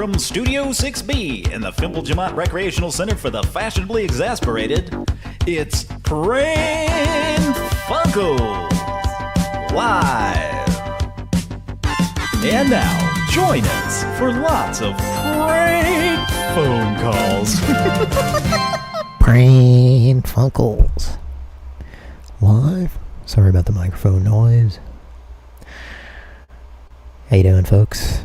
from Studio 6B in the Fimplegemont Recreational Center for the Fashionably Exasperated, it's Pran Funkels Live. And now, join us for lots of prank phone calls. Pran Funkels Live. Sorry about the microphone noise. How you doing, folks?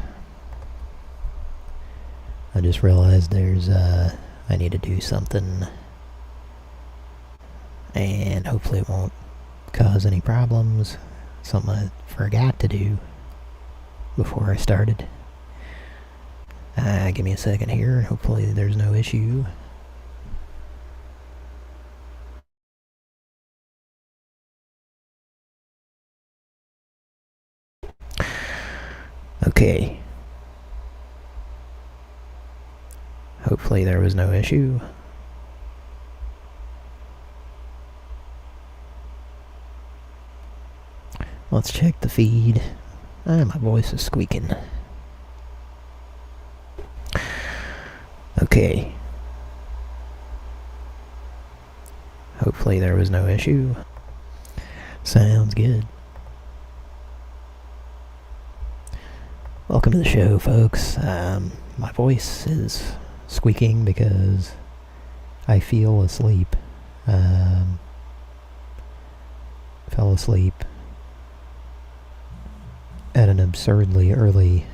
I just realized I need to do something, and hopefully it won't cause any problems. Something I forgot to do before I started. Give me a second here. Hopefully there's no issue. Okay. Hopefully there was no issue. Let's check the feed. My voice is squeaking. Okay. Hopefully there was no issue. Sounds good. Welcome to the show, folks. My voice is squeaking because I feel asleep. Fell asleep at an absurdly early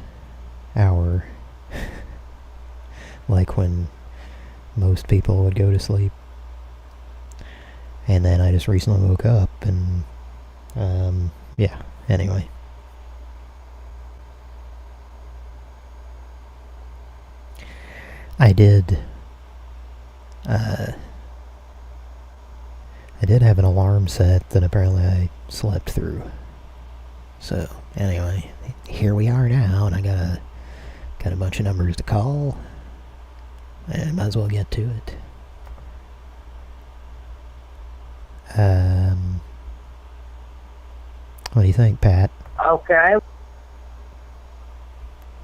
hour. Like when most people would go to sleep. And then I just recently woke up and, yeah, anyway. I did have an alarm set that apparently I slept through. So, anyway, here we are now, and I got a bunch of numbers to call, and might as well get to it. What do you think, Pat? Okay.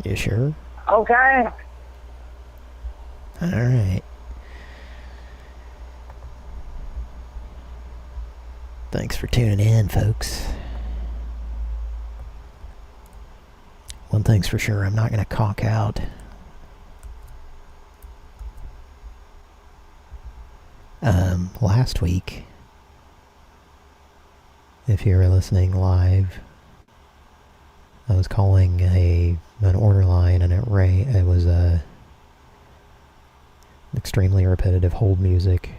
You sure? Okay. Alright. Thanks for tuning in, folks. One thing's for sure, I'm not going to conk out. Last week, if you were listening live, I was calling an order line, and it was extremely repetitive hold music,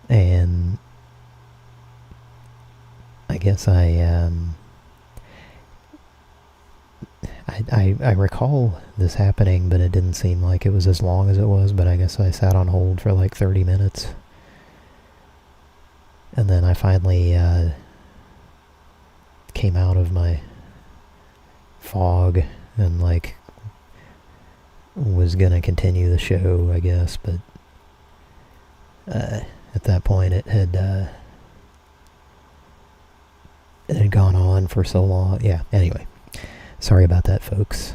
and I guess I recall this happening, but it didn't seem like it was as long as it was, but I guess I sat on hold for like 30 minutes, and then I finally came out of my fog and like was gonna continue the show, I guess, but at that point it had gone on for so long. Yeah, anyway. Sorry about that, folks.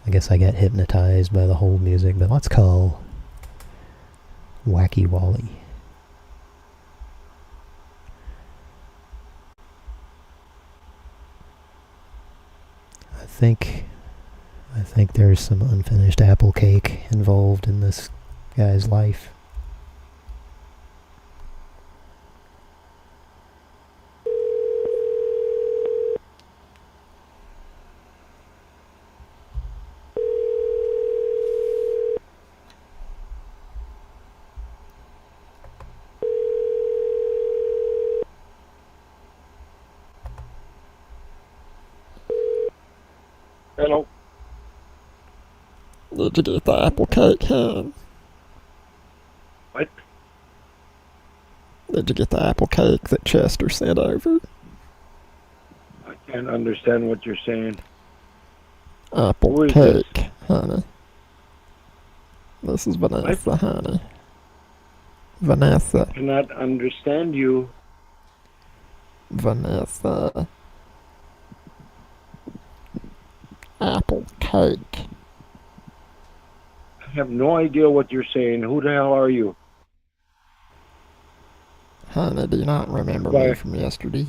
I guess I got hypnotized by the hold music, but let's call Wacky Wally. I think there's some unfinished apple cake involved in this guy's life. Hello. Did you get the apple cake, hon? What? Did you get the apple cake that Chester sent over? I can't understand what you're saying. Apple Who is cake, honey. This is Vanessa, honey. Vanessa. I cannot understand you. Vanessa. cake. I have no idea what you're saying. Who the hell are you? Honey, do you not remember Why? me from yesterday?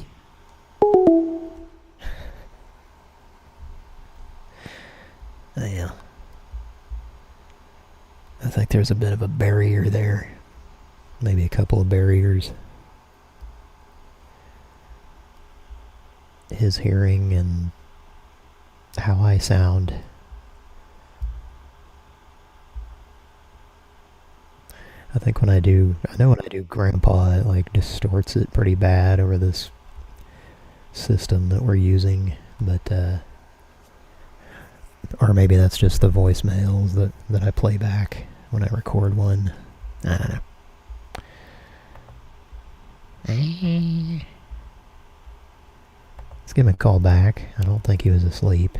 Yeah. I think there's a bit of a barrier there. Maybe a couple of barriers. His hearing and how I sound. I think when I do Grandpa, it like distorts it pretty bad over this system that we're using, but or maybe that's just the voicemails that I play back when I record one. I don't know. Let's give him a call back. I don't think he was asleep.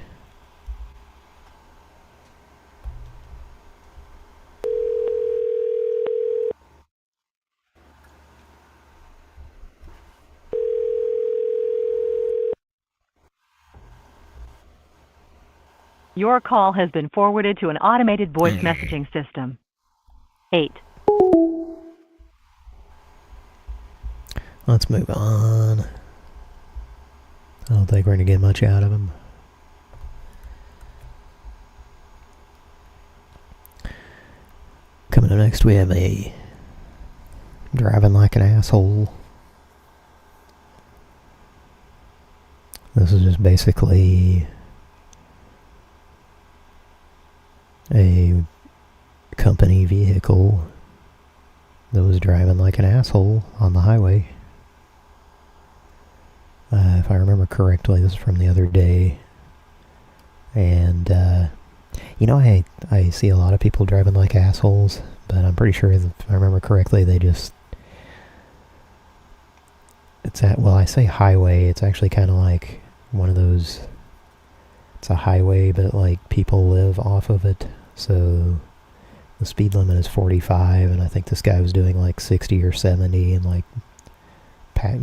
Your call has been forwarded to an automated voice messaging system. 8. Let's move on. I don't think we're going to get much out of him. Coming up next, we have a driving like an asshole. This is just basically a company vehicle that was driving like an asshole on the highway. If I remember correctly, this is from the other day. And, you know, I see a lot of people driving like assholes, but I'm pretty sure, if I remember correctly, they just... well, I say highway, it's actually kind of like one of those... It's a highway, but, like, people live off of it, so... The speed limit is 45, and I think this guy was doing, like, 60 or 70, and, like...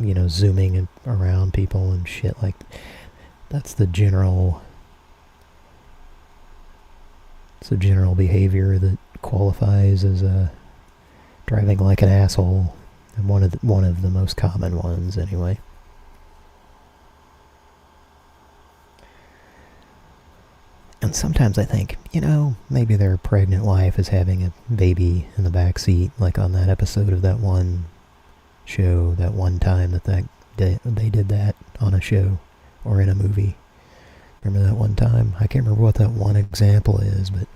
you know, zooming around people and shit. Like, that's the general... It's a general behavior that qualifies as driving like an asshole, and one of the most common ones, anyway. And sometimes I think, you know, maybe their pregnant wife is having a baby in the back seat, like on that episode of that one show, that one time that they did that on a show or in a movie. Remember that one time? I can't remember what that one example is, but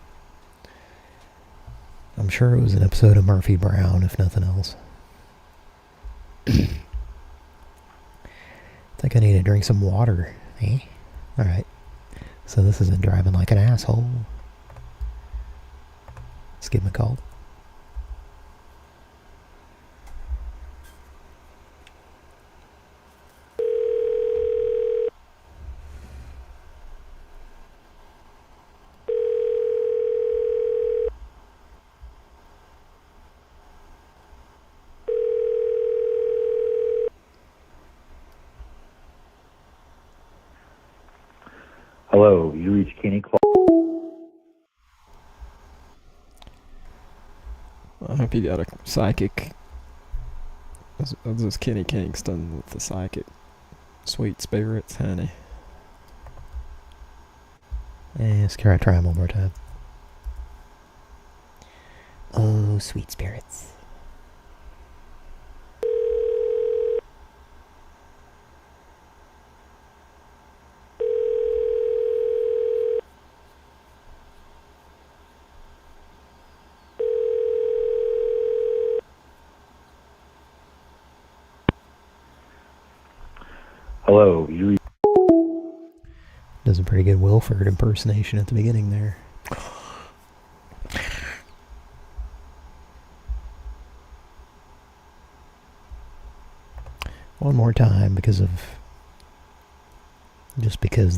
I'm sure it was an episode of Murphy Brown, if nothing else. I think I need to drink some water, eh? Alright. So this isn't driving like an asshole. Let's give him a call. Hello, you reached Kenny Clark. I hope you got a psychic. This is Kenny Kingston with the psychic. Sweet spirits, honey. Let's try him one more time. Oh, sweet spirits. Hello, you reached... Does a pretty good Wilford impersonation at the beginning there. One more time because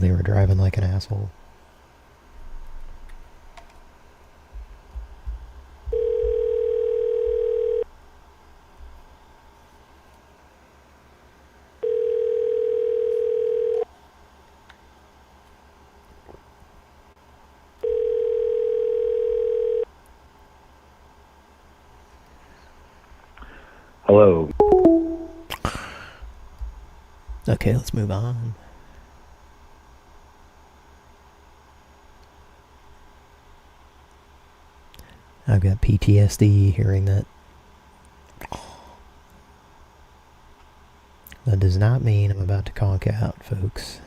they were driving like an asshole. Hello. Okay, let's move on. I've got PTSD hearing that. That does not mean I'm about to conk out, folks.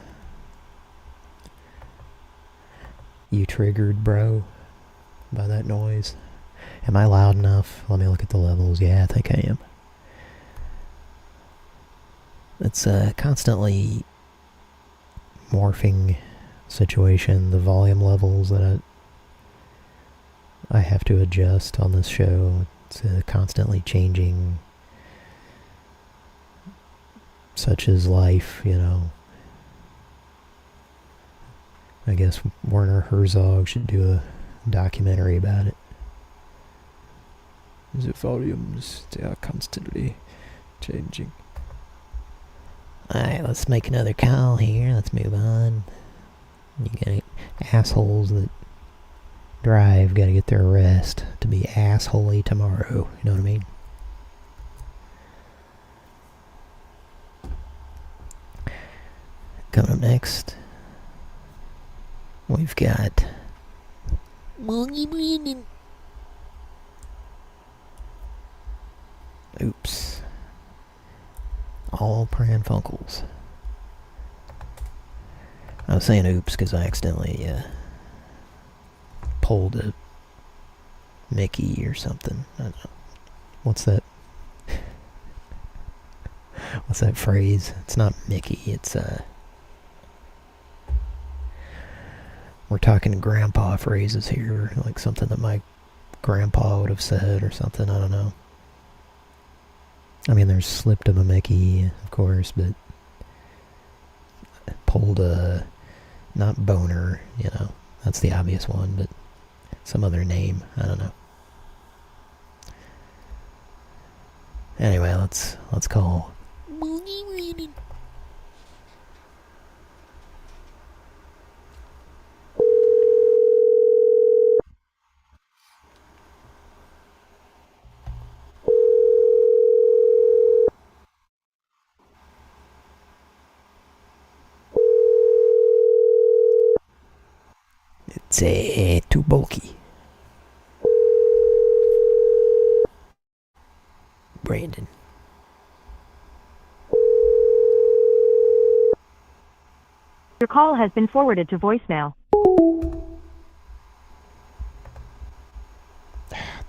You triggered, bro, by that noise? Am I loud enough? Let me look at the levels. Yeah, I think I am. It's a constantly morphing situation. The volume levels that I have to adjust on this show. It's constantly changing. Such is life, you know. I guess Werner Herzog should do a documentary about it. The volumes, they are constantly changing. Alright, let's make another call here. Let's move on. You gotta, assholes that drive gotta get their rest to be assholey tomorrow. You know what I mean? Coming up next, we've got oops. All Pran Funkels. I was saying oops because I accidentally pulled a Mickey or something. I don't know. What's that? What's that phrase? It's not Mickey, it's we're talking grandpa phrases here, like something that my grandpa would have said or something, I don't know. I mean, there's slipped of a Mickey, of course, but pulled a, not boner, you know, that's the obvious one, but some other name, I don't know. Anyway, let's call. It's too bulky. Brandon. Your call has been forwarded to voicemail. What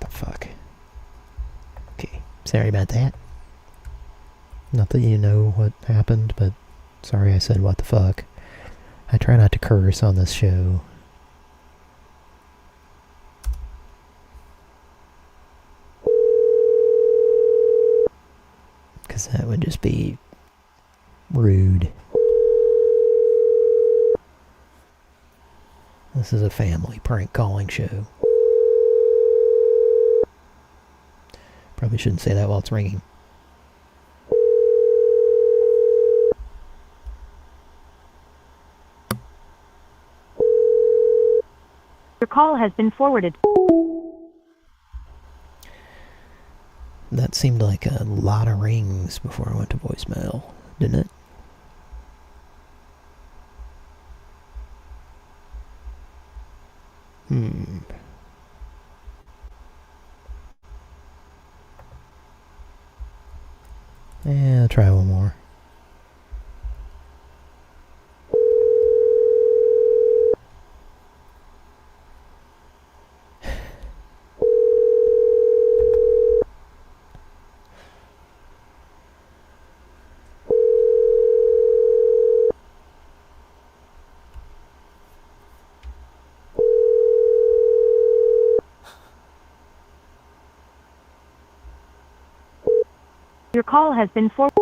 the fuck? Okay, sorry about that. Not that you know what happened, but sorry I said what the fuck. I try not to curse on this show. Because that would just be rude. This is a family prank calling show. Probably shouldn't say that while it's ringing. Your call has been forwarded. That seemed like a lot of rings before I went to voicemail, didn't it? Yeah, I'll try one more. Your call has been forwarded.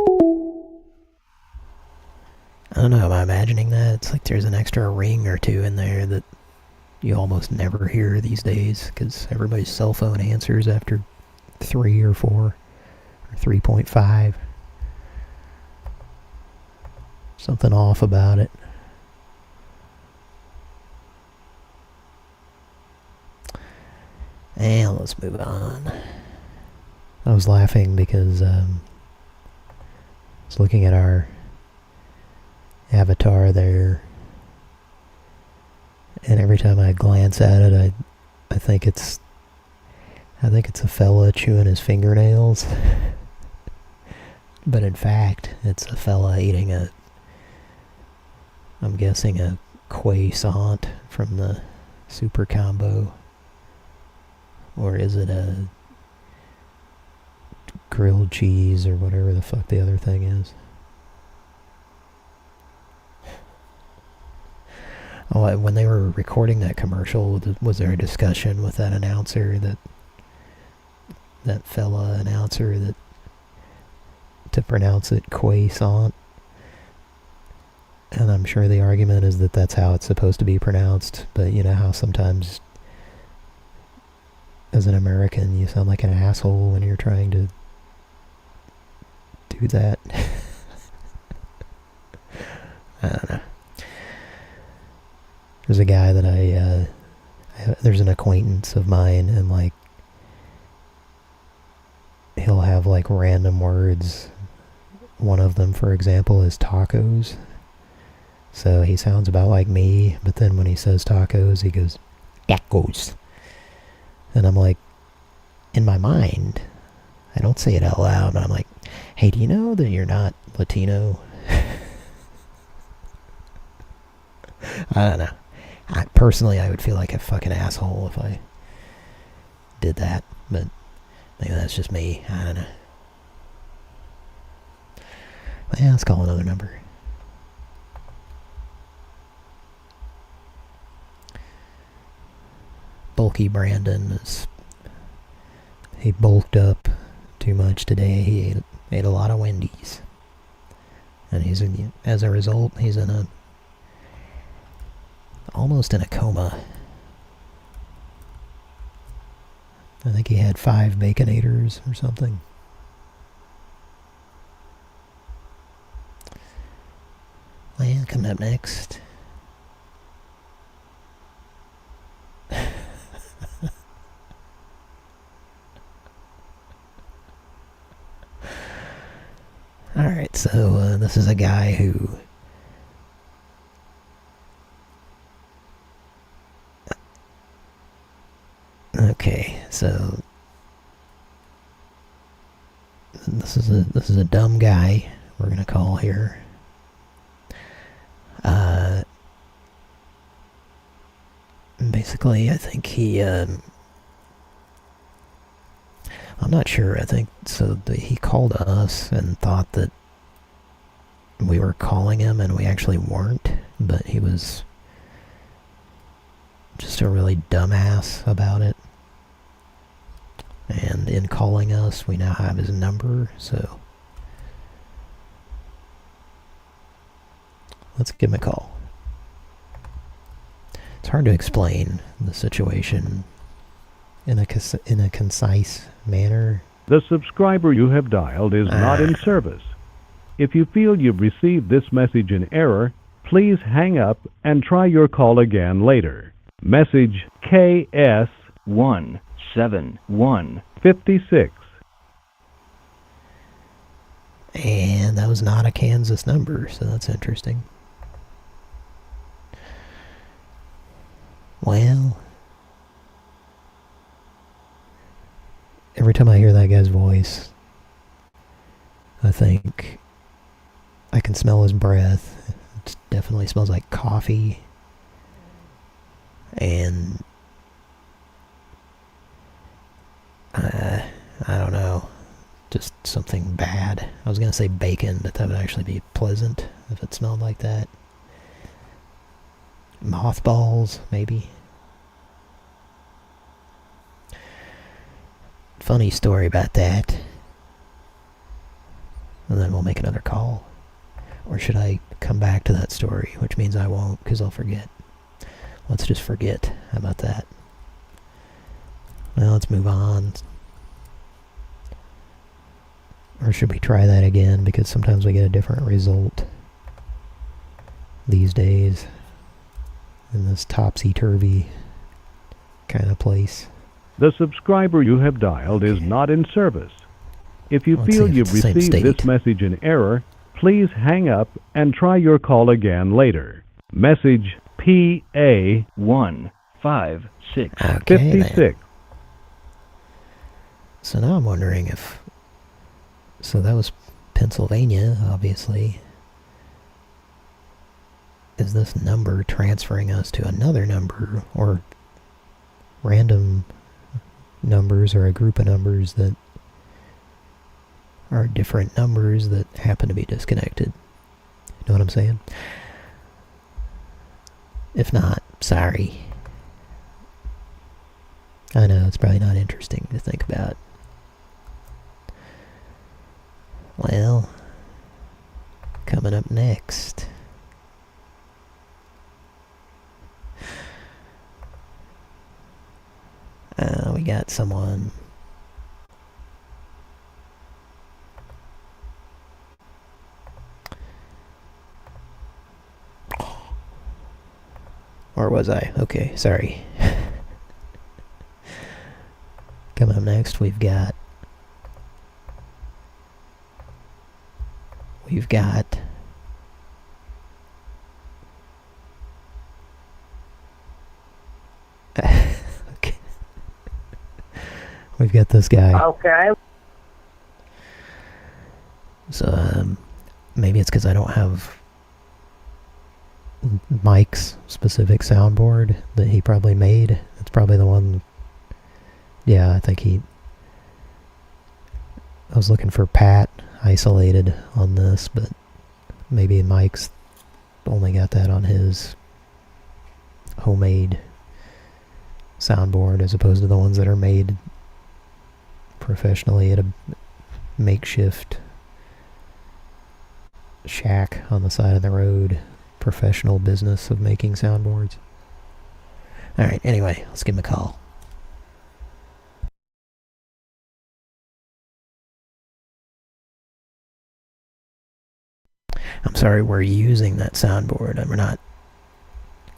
I don't know, am I imagining that? It's like there's an extra ring or two in there that you almost never hear these days, because everybody's cell phone answers after 3 or 4, or 3.5. Something off about it. And let's move on. I was laughing because I was looking at our avatar there, and every time I glance at it, I think it's a fella chewing his fingernails. But in fact, it's a fella eating I'm guessing a croissant from the Super Combo. Or is it a grilled cheese or whatever the fuck the other thing is? Oh, when they were recording that commercial, was there a discussion with that announcer, that fella announcer, that to pronounce it croissant? And I'm sure the argument is that that's how it's supposed to be pronounced, but you know how sometimes as an American you sound like an asshole when you're trying to do that. I don't know. There's a guy that there's an acquaintance of mine, and like he'll have like random words. One of them, for example, is tacos. So he sounds about like me, but then when he says tacos, he goes, tacos. And I'm like, in my mind, I don't say it out loud, but I'm like, hey, do you know that you're not Latino? I don't know. Personally, I would feel like a fucking asshole if I did that, but maybe that's just me. I don't know. But yeah, let's call another number. Bulky Brandon he bulked up too much today. He ate a lot of Wendy's, and as a result, he's almost in a coma. I think he had 5 Baconators or something. Well, coming up next. Alright, so this is a guy who okay, so this is a dumb guy we're gonna call here. Basically, I think he I'm not sure. I think so. He called us and thought that we were calling him, and we actually weren't. But he was just a really dumbass about it. And in calling us, we now have his number. So let's give him a call. It's hard to explain the situation in a concise manner. The subscriber you have dialed is not in service. If you feel you've received this message in error, please hang up and try your call again later. Message KS17156. And that was not a Kansas number, so that's interesting. Well, every time I hear that guy's voice, I think I can smell his breath. It definitely smells like coffee. And I don't know, just something bad. I was going to say bacon, but that would actually be pleasant if it smelled like that. Mothballs, maybe. Funny story about that. And then we'll make another call. Or should I come back to that story? Which means I won't, because I'll forget. Let's just forget. How about that? Well, let's move on. Or should we try that again? Because sometimes we get a different result these days in this topsy-turvy kind of place. The subscriber you have dialed is not in service. If you Let's see feel if you've it's the same received this state. message in error, please hang up and try your call again later. Message PA15656. Okay, then. So now I'm wondering if... So that was Pennsylvania, obviously. Is this number transferring us to another number, or random numbers, or a group of numbers that are different numbers that happen to be disconnected? You know what I'm saying? If not, sorry. I know, it's probably not interesting to think about. Well, coming up next... we got someone... Or was I? Okay, sorry. Coming up next, we've got... Okay. We've got this guy. Okay. So, maybe it's because I don't have Mike's specific soundboard that he probably made. It's probably the one... Yeah, I think he... I was looking for Pat isolated on this, but maybe Mike's only got that on his homemade soundboard as opposed to the ones that are made professionally at a makeshift shack on the side of the road. Professional business of making soundboards. Alright, anyway, let's give him a call. I'm sorry, we're using that soundboard. We're not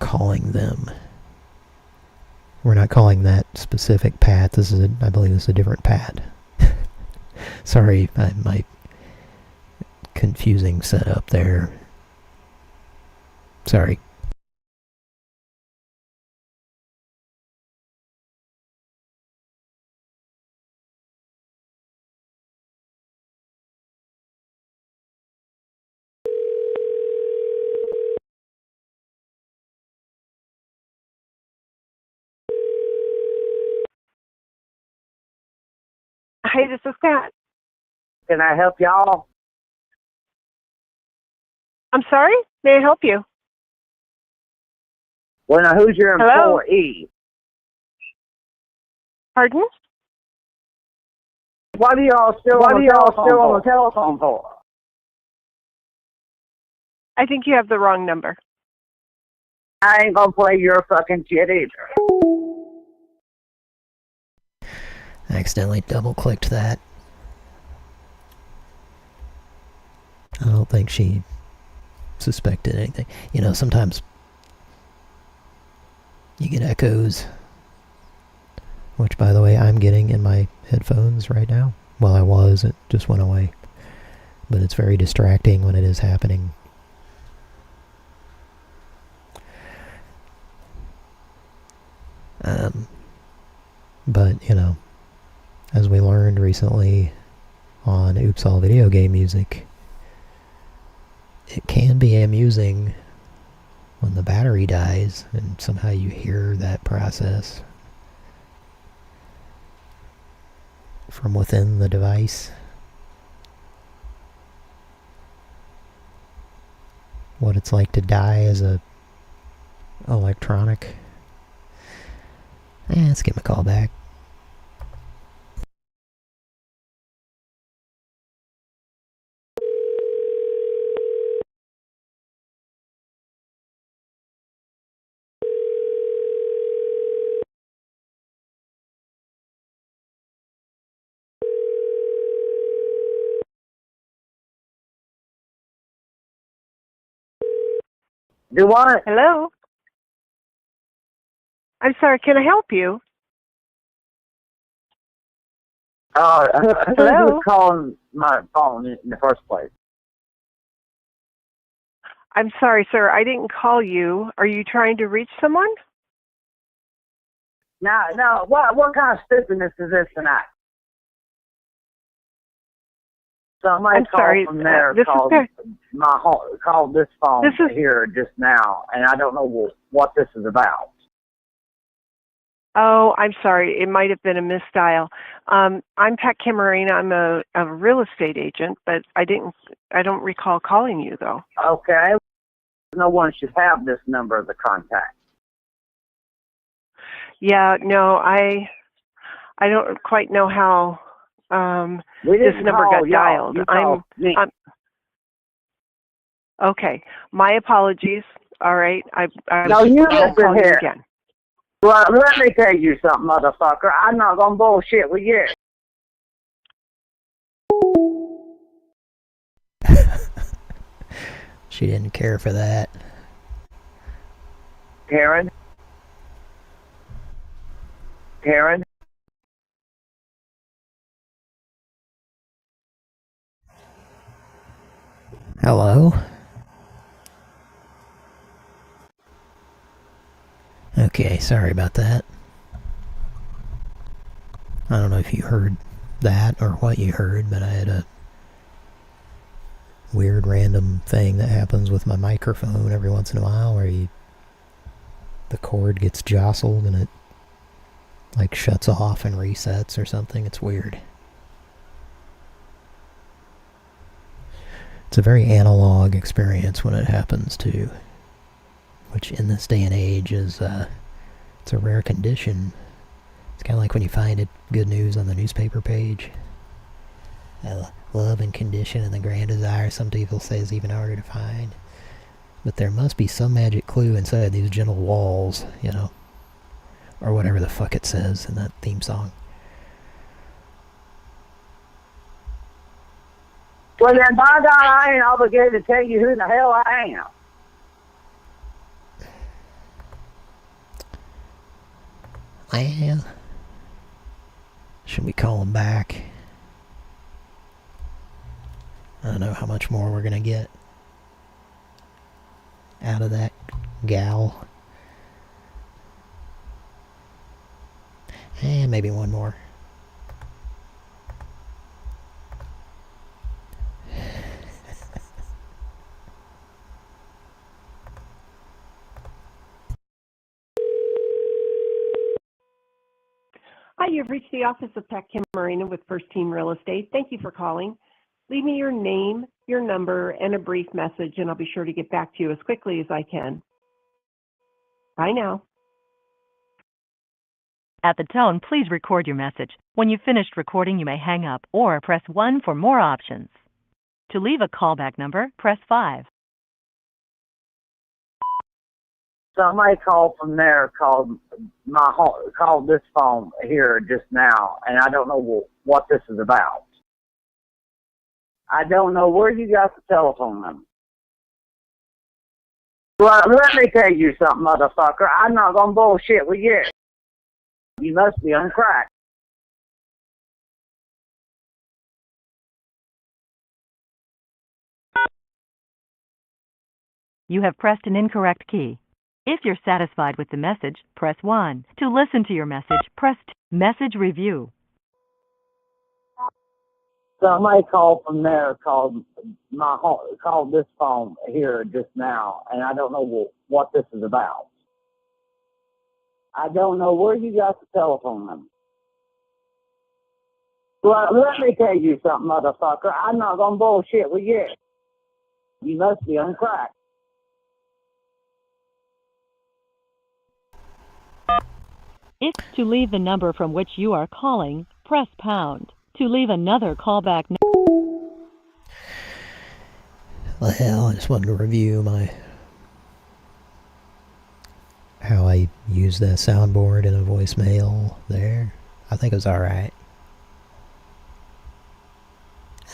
calling them. We're not calling that specific Pat. This is I believe this is a different Pat. Sorry, my confusing setup there. Sorry. Hey, this is Pat. Can I help y'all? I'm sorry? May I help you? Well, now, who's your Hello? employee? Pardon? What are y'all still on the telephone for? I think you have the wrong number. I ain't gonna play your fucking shit either. I accidentally double-clicked that. I don't think she suspected anything. You know, sometimes you get echoes, which, by the way, I'm getting in my headphones right now. Well, I was. It just went away. But it's very distracting when it is happening. But, you know, as we learned recently on Oops All Video Game Music, it can be amusing when the battery dies and somehow you hear that process from within the device. What it's like to die as a electronic. Let's give him a call back. Do what? Hello? I'm sorry, can I help you? Who Hello? was calling my phone in the first place? I'm sorry, sir. I didn't call you. Are you trying to reach someone? No. What kind of stupidness is this tonight? Somebody I'm sorry. called from there This called is called this phone This is- here just now, and I don't know what this is about. Oh, I'm sorry. It might have been a misdial. I'm Pat Camarena. I'm a real estate agent, but I don't recall calling you though. Okay. No one should have this number of the contact. Yeah, no, I don't quite know how We this didn't number call got y'all. dialed. You called me. I'm okay. My apologies. All right. I No, you won't listen call you here. again. Well, let me tell you something, motherfucker. I'm not gonna bullshit with you. She didn't care for that. Karen? Karen? Hello? Okay, sorry about that. I don't know if you heard that or what you heard, but I had a weird random thing that happens with my microphone every once in a while where the cord gets jostled and it like shuts off and resets or something. It's weird. It's a very analog experience when it happens too, which in this day and age is it's a rare condition. It's kind of like when you find it good news on the newspaper page. Love and condition and the grand desire, some people say, is even harder to find. But there must be some magic clue inside these gentle walls, you know, or whatever the fuck it says in that theme song. Well, then, by God, I ain't obligated to tell you who the hell I am. Well, should we call him back? I don't know how much more we're gonna get out of that gal. And maybe one more. Hi, you've reached the office of Pat Camarena with First Team Real Estate. Thank you for calling. Leave me your name, your number, and a brief message, and I'll be sure to get back to you as quickly as I can. Bye now. At the tone, please record your message. When you've finished recording, you may hang up or press 1 for more options. To leave a callback number, press 5. Somebody called from there called this phone here just now, and I don't know what this is about. I don't know where you got the telephone number. Well, let me tell you something, motherfucker. I'm not gonna bullshit with you. You must be on crack. You have pressed an incorrect key. If you're satisfied with the message, press 1. To listen to your message, press 2. Message review. Somebody called from there called this phone here just now, and I don't know what this is about. I don't know where you got the telephone number. Well, let me tell you something, motherfucker. I'm not gonna bullshit with you. You must be on crack. If to leave the number from which you are calling, press pound. To leave another callback Well, I just wanted to review how I used that soundboard in a voicemail there. I think it was alright.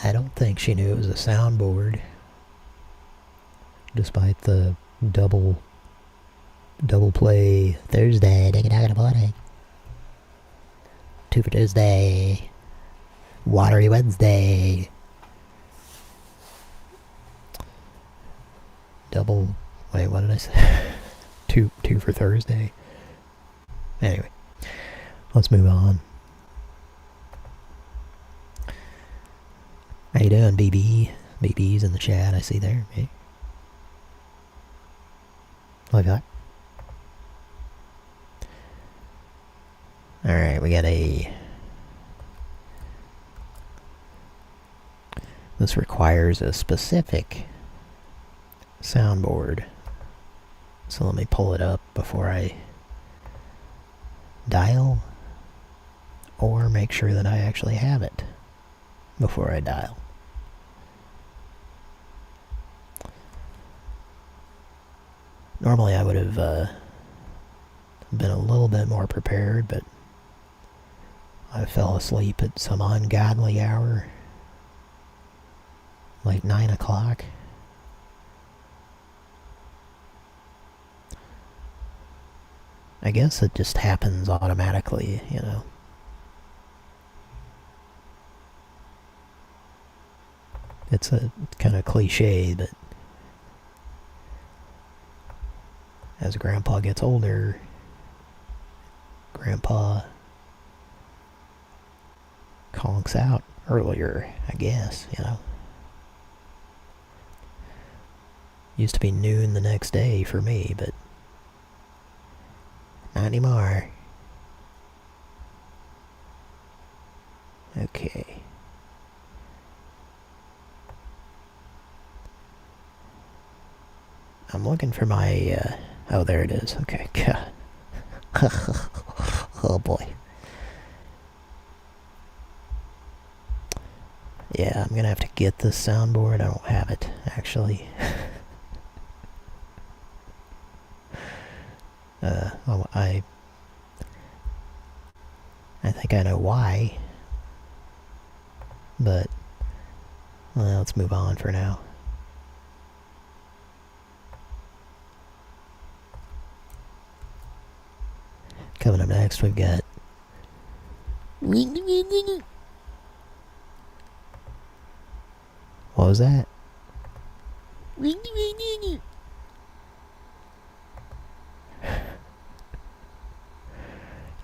I don't think she knew it was a soundboard, despite the double play Thursday, take it out of the morning. 2 for Tuesday. Watery Wednesday. Double. Wait, what did I say? two for Thursday. Anyway, let's move on. How you doing, BB? BB's in the chat, I see there. Hey. Like that. Alright, we got a... This requires a specific soundboard. So let me pull it up before I dial, or make sure that I actually have it before I dial. Normally I would have been a little bit more prepared, but I fell asleep at some ungodly hour, like 9 o'clock. I guess it just happens automatically, you know. It's a kind of cliche, but as Grandpa gets older, Grandpa conks out earlier, I guess, you know. Used to be noon the next day for me, but not anymore. Okay. I'm looking for my, oh, there it is. Okay. Oh boy. Yeah, I'm gonna have to get this soundboard. I don't have it, actually. Oh, I think I know why. But, well, let's move on for now. Coming up next, we've got... What was that?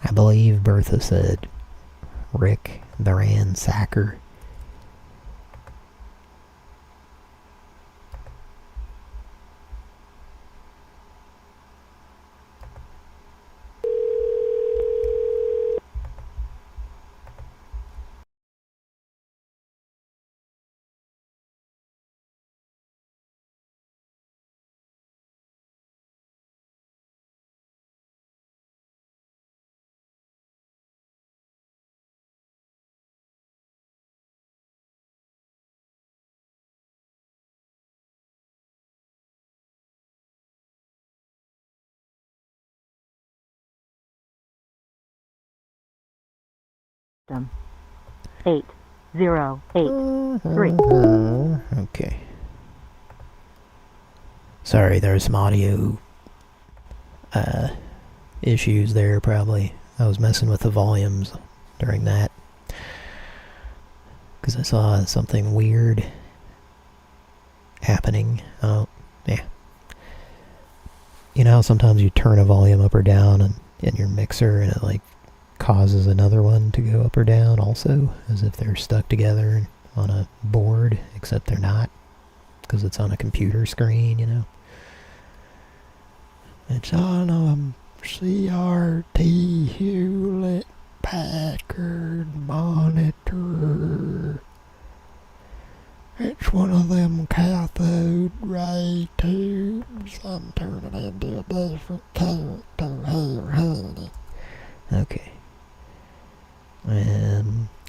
I believe Bertha said Rick the Ransacker. Them. 8083. Okay. Sorry, there's some audio issues there, probably. I was messing with the volumes during that, because I saw something weird happening. Oh, yeah. You know how sometimes you turn a volume up or down in your mixer and it like causes another one to go up or down also, as if they're stuck together on a board, except they're not, because it's on a computer screen, you know. It's on a CRT Hewlett Packard monitor. It's one of them cathode ray tubes. I'm turning into a different character here, honey. Okay.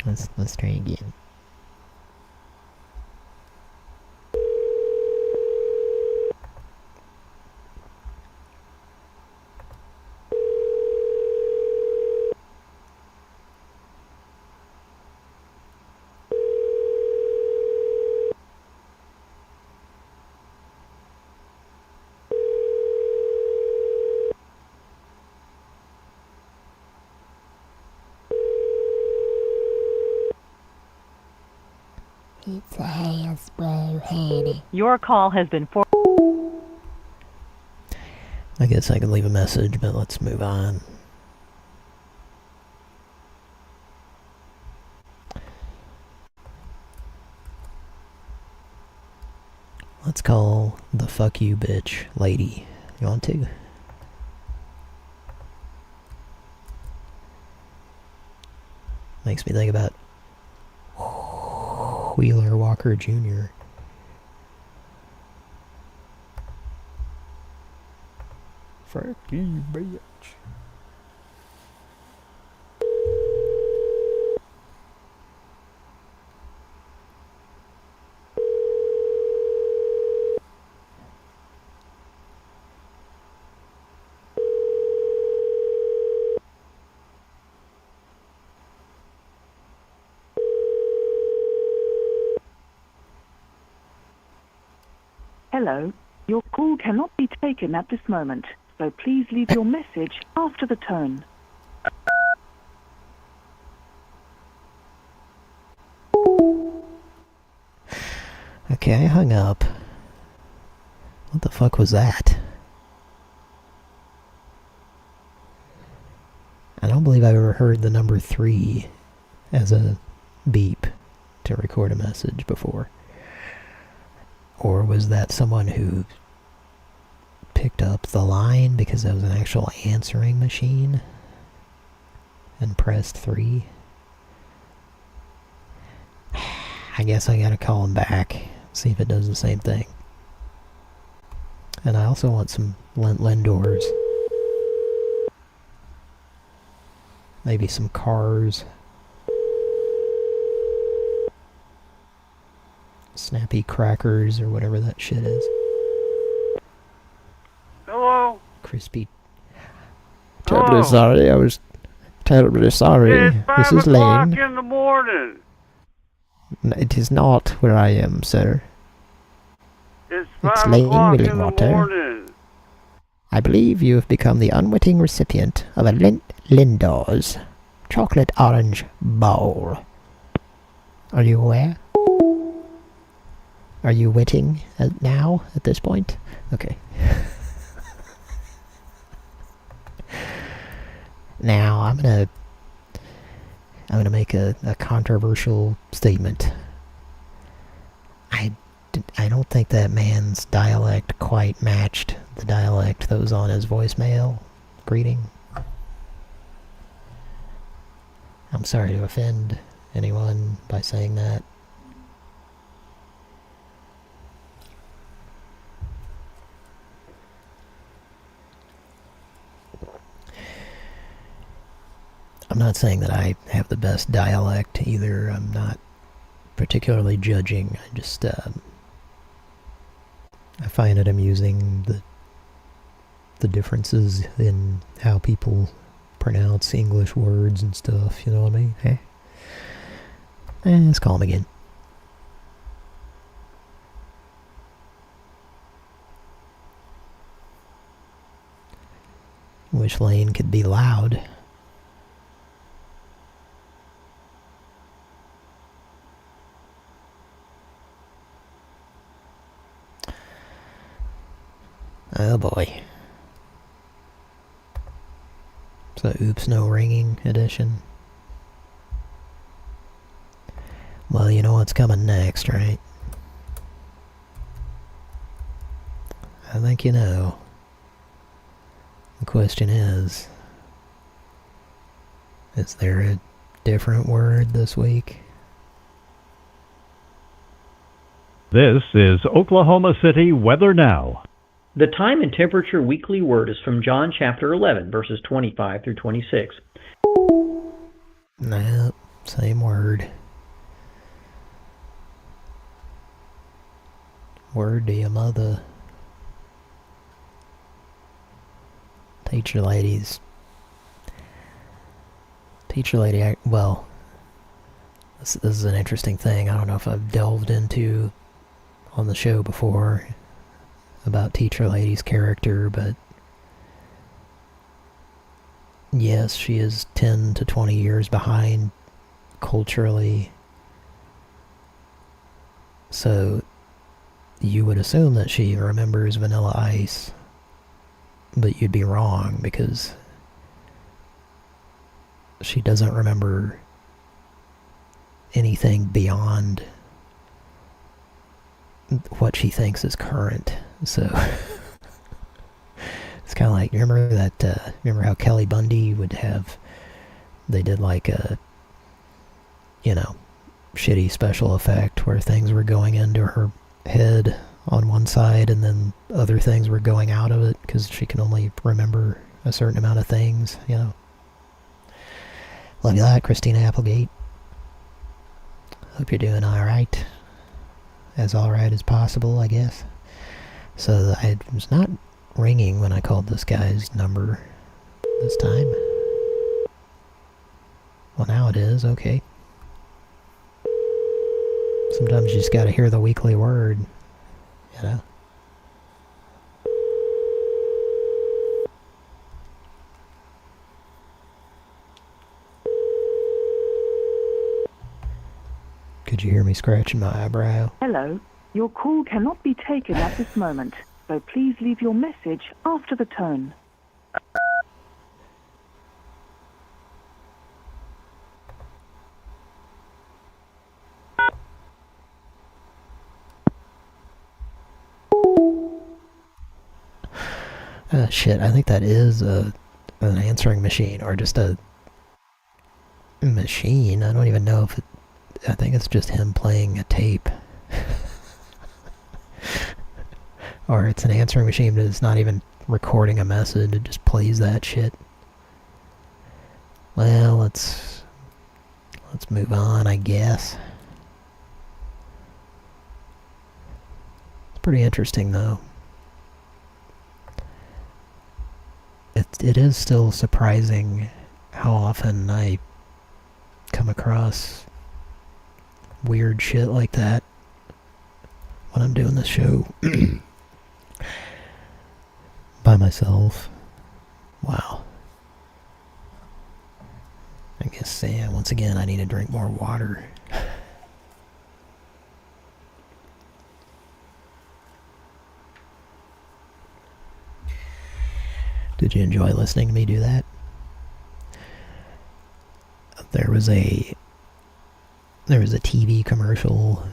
Let's try again. Your call has been I guess I could leave a message, but let's move on. Let's call the fuck you bitch lady. You want to? Makes me think about Wheeler Walker Jr. Fuck you, bitch. Hello. Your call cannot be taken at this moment, so please leave your message after the tone. Okay, I hung up. What the fuck was that? I don't believe I've ever heard the number 3 as a beep to record a message before. Or was that someone who picked up the line because that was an actual answering machine and pressed 3? I guess I gotta call him back, see if it does the same thing. And I also want some Lindors. Maybe some cars. Snappy crackers or whatever that shit is. Hello? Crispy. Terribly sorry, I was terribly sorry. It's 5 o'clock in the morning. It is not where I am, sir. It's It's 5 Lane o'clock in the Willingwater. morning. I believe you have become the unwitting recipient of a Lindor's chocolate orange bowl. Are you aware? Are you witting now, at this point? Okay. Now, I'm gonna make a controversial statement. I don't think that man's dialect quite matched the dialect that was on his voicemail greeting. I'm sorry to offend anyone by saying that. I'm not saying that I have the best dialect either. I'm not particularly judging. I just, I find it amusing the differences in how people pronounce English words and stuff, you know what I mean? Hey? Let's call him again. Wish Lane could be loud. Oh boy. So oops, no ringing edition. Well, you know what's coming next, right? I think you know. The question is there a different word this week? This is Oklahoma City Weather Now. The time and temperature weekly word is from John chapter 11, verses 25 through 26. Nope, same word. Word to your mother. Teacher lady, well, this is an interesting thing. I don't know if I've delved into on the show before about teacher lady's character, but yes, she is 10 to 20 years behind culturally. So you would assume that she remembers Vanilla Ice, but you'd be wrong because she doesn't remember anything beyond what she thinks is current. So it's kind of like, remember that, remember how Kelly Bundy would have, they did like a, you know, shitty special effect where things were going into her head on one side and then other things were going out of it because she can only remember a certain amount of things, you know. Love you that, Christina Applegate. Hope you're doing alright. As alright as possible, I guess. So I was not ringing when I called this guy's number this time. Well, now it is, okay. Sometimes you just gotta hear the weekly word, you know. Could you hear me scratching my eyebrow? Hello. Your call cannot be taken at this moment, so please leave your message after the tone. Shit, I think that is an answering machine, or just a machine. I don't even know if it... I think it's just him playing a tape. Or it's an answering machine, but it's not even recording a message. It just plays that shit. Well, let's move on, I guess. It's pretty interesting, though. It is still surprising how often I come across weird shit like that when I'm doing this show by myself. Wow. I guess, yeah, once again, I need to drink more water. Did you enjoy listening to me do that? There was a TV commercial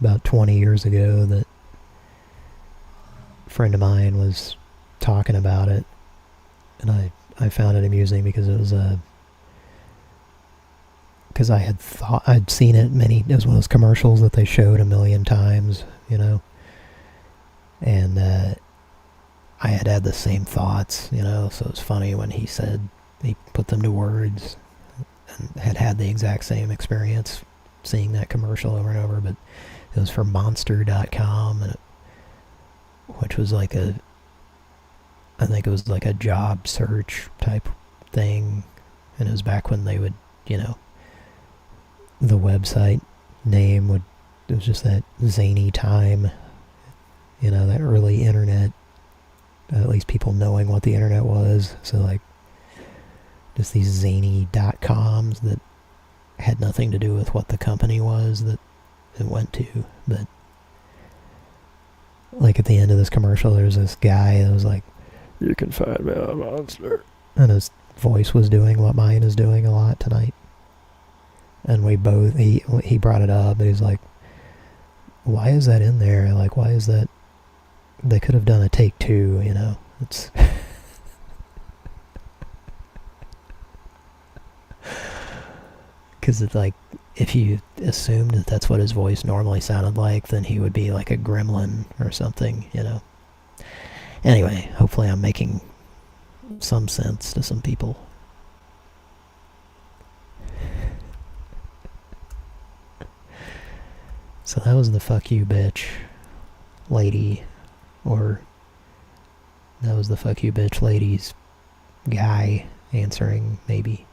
about 20 years ago that a friend of mine was talking about it, and I found it amusing because it was because I'd seen it it was one of those commercials that they showed a million times, you know, and I had the same thoughts, you know, so it was funny when he said he put them to words and had the exact same experience seeing that commercial over and over, but it was for Monster.com, and which was like I think it was like a job search type thing, and it was back when they would, you know, the website name it was just that zany time, you know, that early internet, at least people knowing what the internet was, so like just these zany .coms that had nothing to do with what the company was that it went to. But like at the end of this commercial, there's this guy that was like, "You can find me on Monster," and his voice was doing what mine is doing a lot tonight. And we both, he brought it up, and he's like, "Why is that in there? Like, why is that? They could have done a take 2, you know? It's..." Because it's like, if you assumed that that's what his voice normally sounded like, then he would be like a gremlin or something, you know? Anyway, hopefully I'm making some sense to some people. So that was the fuck you bitch lady, or that was the fuck you bitch lady's guy answering, maybe.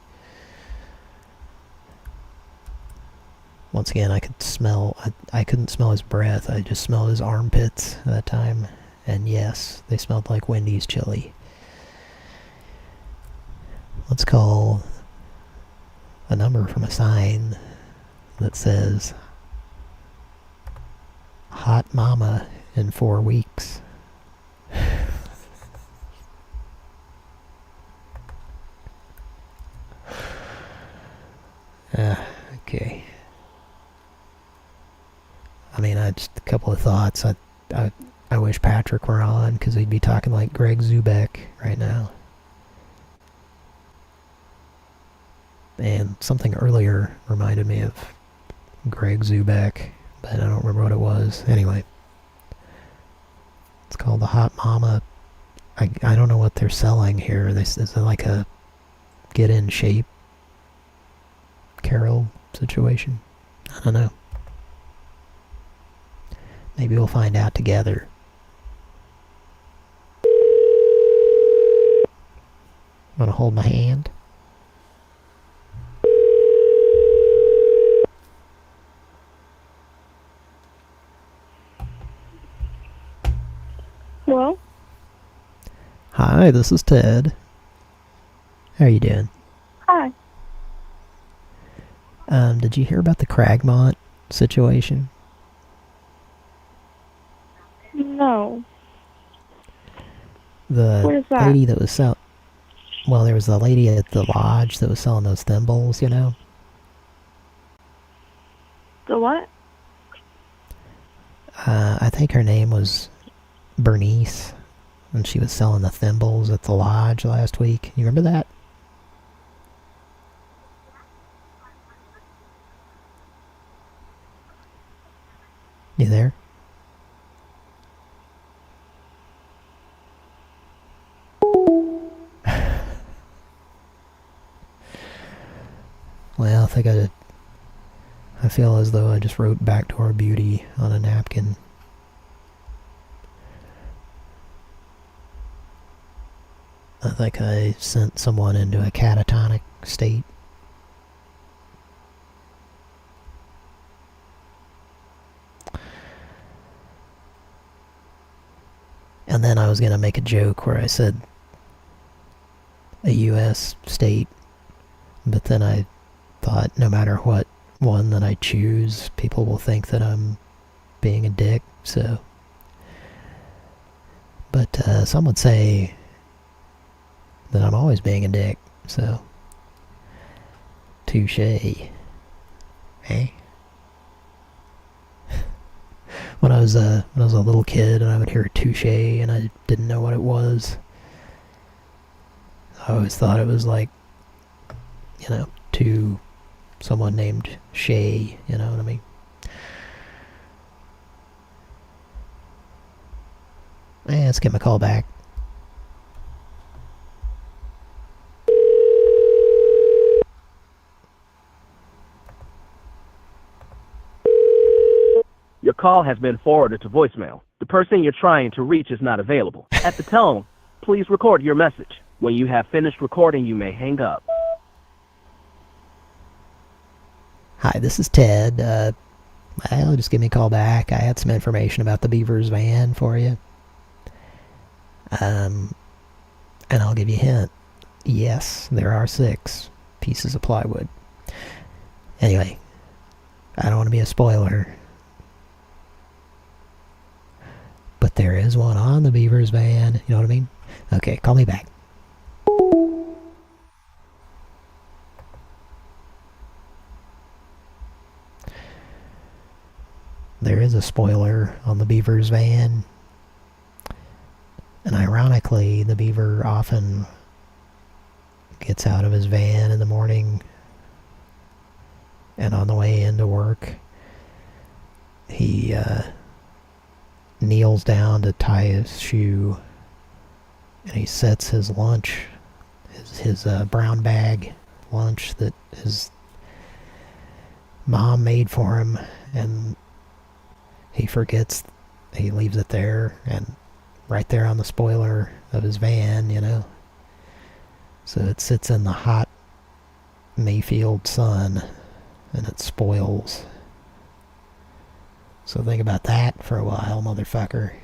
Once again, I could smell, I couldn't smell his breath, I just smelled his armpits at that time. And yes, they smelled like Wendy's chili. Let's call a number from a sign that says hot mama in 4 weeks. Okay. I mean, just a couple of thoughts. I wish Patrick were on, because he'd be talking like Greg Zubek right now. And something earlier reminded me of Greg Zubek, but I don't remember what it was. Anyway. It's called the Hot Mama. I don't know what they're selling here. Is it like a get in shape Carol situation? I don't know. Maybe we'll find out together. Wanna hold my hand? Hello? Hi, this is Ted. How are you doing? Hi. Did you hear about the Cragmont situation? No. The What is that? lady that was selling... Well, there was the lady at the lodge that was selling those thimbles, you know? The what? I think her name was Bernice, and she was selling the thimbles at the lodge last week. You remember that? You there? Well, I feel as though I just wrote Backdoor Beauty on a napkin. I think I sent someone into a catatonic state. And then I was going to make a joke where I said a U.S. state, but then I thought no matter what one that I choose, people will think that I'm being a dick, so... But some would say that I'm always being a dick, so... Touche. Eh? When I was a little kid and I would hear touche and I didn't know what it was, I always thought it was like, you know, to someone named Shay, you know what I mean? Let's get my call back. Your call has been forwarded to voicemail. The person you're trying to reach is not available. At the tone, please record your message. When you have finished recording, you may hang up. Hi, this is Ted. Well, just give me a call back. I had some information about the Beavers van for you. And I'll give you a hint. Yes, there are 6 pieces of plywood. Anyway, I don't want to be a spoiler, but there is one on the Beavers van. You know what I mean? Okay, call me back. There is a spoiler on the Beavers van. And ironically, the Beaver often gets out of his van in the morning, and on the way into work, he kneels down to tie his shoe, and he sets his lunch, his brown bag lunch that his mom made for him, and he forgets, he leaves it there, and right there on the spoiler of his van, you know. So it sits in the hot Mayfield sun, and it spoils. So think about that for a while, motherfucker.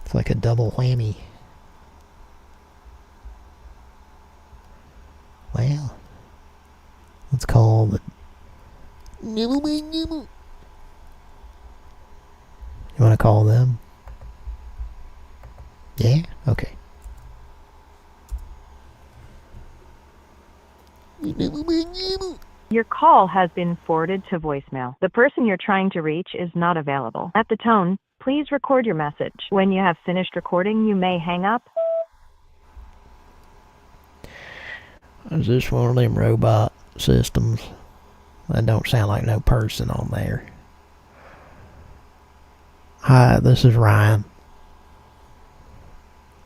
It's like a double whammy. Well, You want to call them? Yeah? Okay. Your call has been forwarded to voicemail. The person you're trying to reach is not available. At the tone, please record your message. When you have finished recording, you may hang up. Is this one of them robot systems? That don't sound like no person on there. Hi, this is Ryan.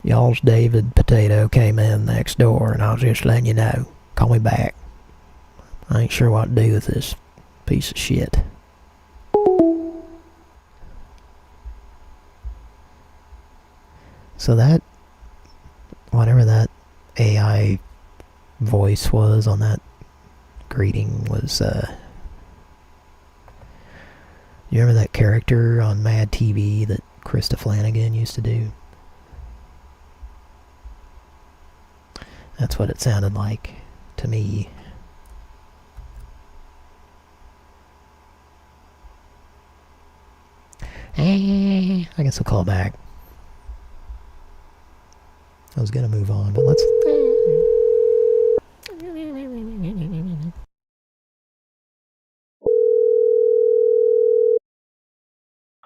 Y'all's David Potato came in next door and I was just letting you know. Call me back. I ain't sure what to do with this piece of shit. So that, whatever that AI voice was on that greeting was, you remember that character on Mad TV that Krista Flanagan used to do? That's what it sounded like to me. I guess I'll call back. I was gonna move on, but let's...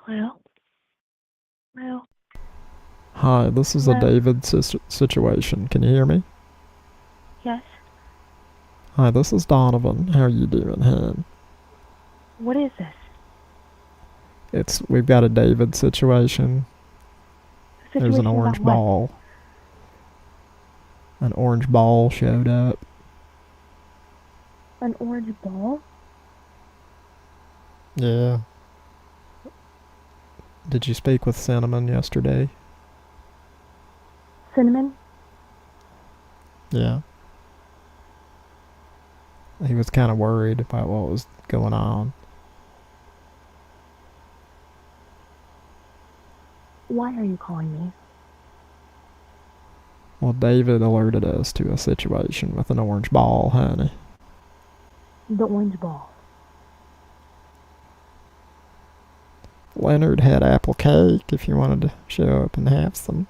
Well. Well. Hi, this is a David situation. Can you hear me? Yes. Hi, this is Donovan. How are you doing, hon? What is this? We've got a David situation. There's an orange ball. An orange ball showed up. An orange ball? Yeah. Did you speak with Cinnamon yesterday? Cinnamon? Yeah. He was kind of worried about what was going on. Why are you calling me? Well, David alerted us to a situation with an orange ball, honey. The orange ball. Leonard had apple cake if you wanted to show up and have some.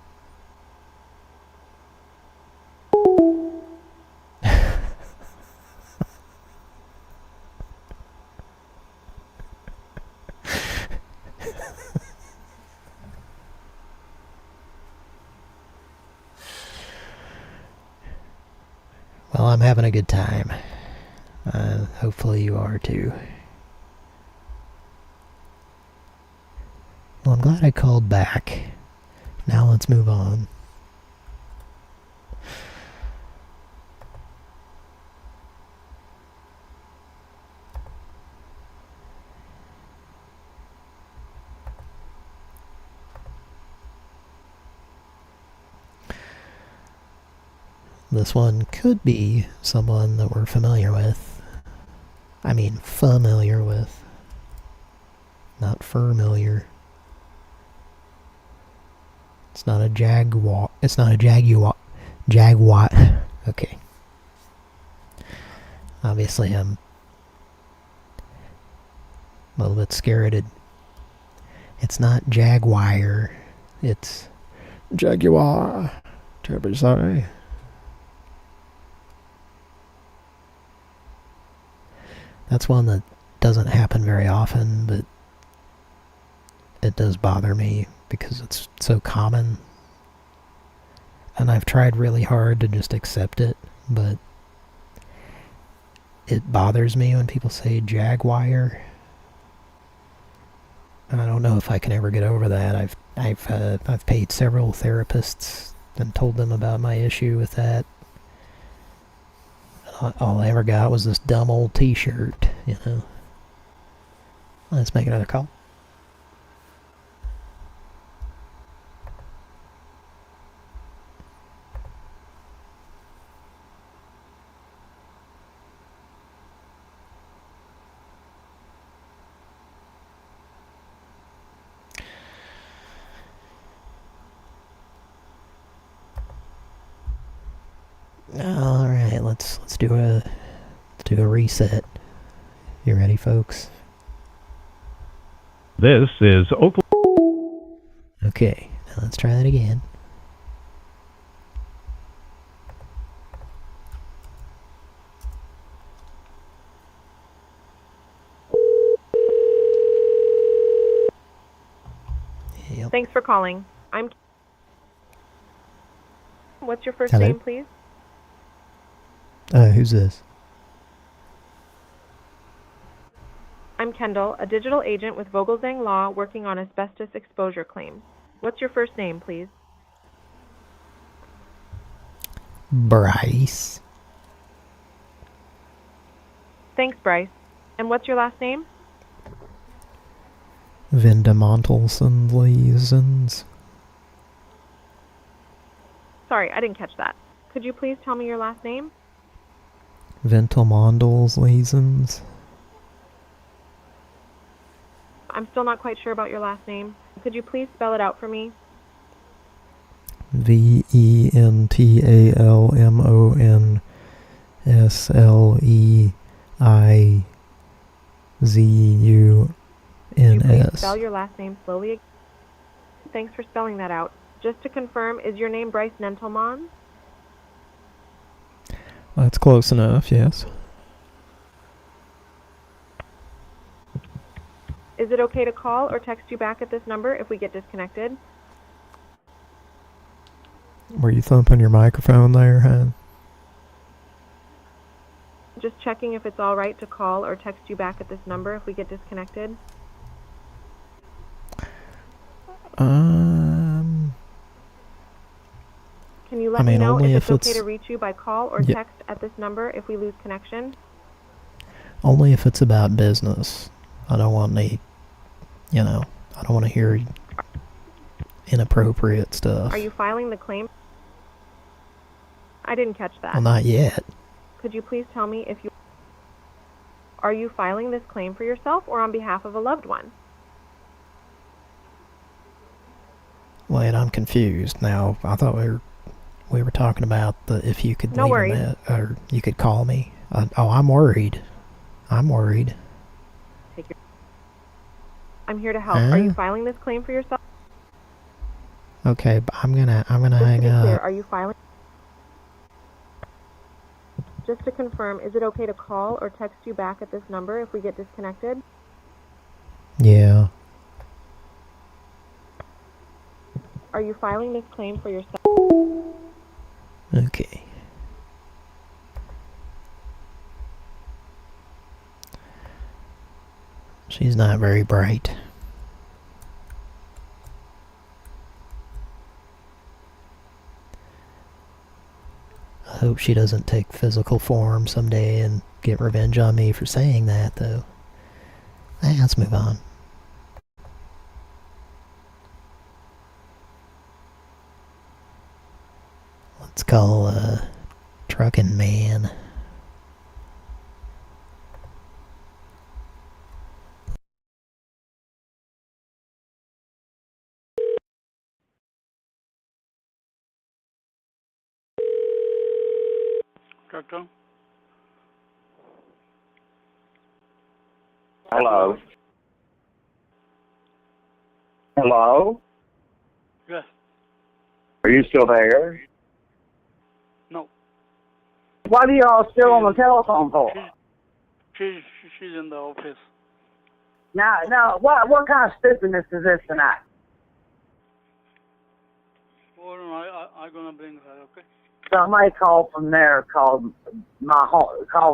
Well, I'm having a good time. Hopefully you are too. Well, I'm glad I called back. Now let's move on. This one could be someone that we're familiar with. I mean, familiar with. Not familiar. It's not a jaguar. It's not a jaguar. Jaguar. Okay. Obviously, I'm a little bit scared. It's not jaguar. It's Jaguar. Terribly sorry. That's one that doesn't happen very often, but it does bother me because it's so common. And I've tried really hard to just accept it, but it bothers me when people say jaguar. And I don't know if I can ever get over that. I've paid several therapists and told them about my issue with that. All I ever got was this dumb old t-shirt, you know. Let's make another call. All right, let's do a reset. You ready, folks? This is Oklahoma. Okay, now let's try that again. Yep. Thanks for calling. What's your first Hello? name, please? Who's this? I'm Kendall, a digital agent with Vogelzang Law working on asbestos exposure claims. What's your first name, please? Bryce. Thanks, Bryce. And what's your last name? Vindemontelsons. Sorry, I didn't catch that. Could you please tell me your last name? Ventelmondelsleasons. I'm still not quite sure about your last name. Could you please spell it out for me? Could you please spell your last name slowly again? Thanks for spelling that out. Just to confirm, is your name Bryce Nentelmans? That's close enough, yes. Is it okay to call or text you back at this number if we get disconnected? Were you thumping your microphone there, hon? Just checking if it's all right to call or text you back at this number if we get disconnected. Can you let me know if it's okay to reach you by call or text at this number if we lose connection? Only if it's about business. I don't want any, I don't want to hear inappropriate stuff. Are you filing the claim? I didn't catch that. Well, not yet. Could you please tell me if you... Are you filing this claim for yourself or on behalf of a loved one? Wait, I'm confused now. I thought we were talking about if you could leave a message, or you could call me. I'm worried. I'm worried. I'm here to help. Are you filing this claim for yourself? Okay, but I'm gonna hang Just to be clear, up. are you filing? Just to confirm, is it okay to call or text you back at this number if we get disconnected? Yeah. Are you filing this claim for yourself? Okay. She's not very bright. I hope she doesn't take physical form someday and get revenge on me for saying that, though. Let's move on. Let's call, Truckin' Man. Doctor? Hello? Hello? Yes. Are you still there? No. What are you all still on the telephone for? She's in the office. Now, what kind of stupidness is this tonight? Hold on, I'm gonna bring her, okay? Somebody called from there, called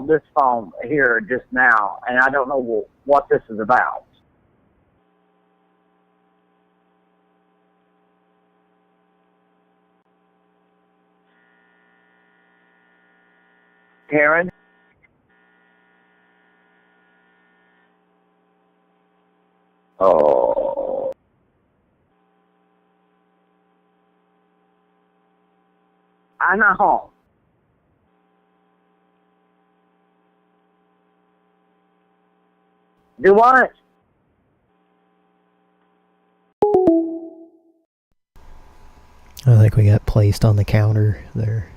this phone here just now, and I don't know what this is about. Karen? Oh. I'm not home. Do what? I think we got placed on the counter there.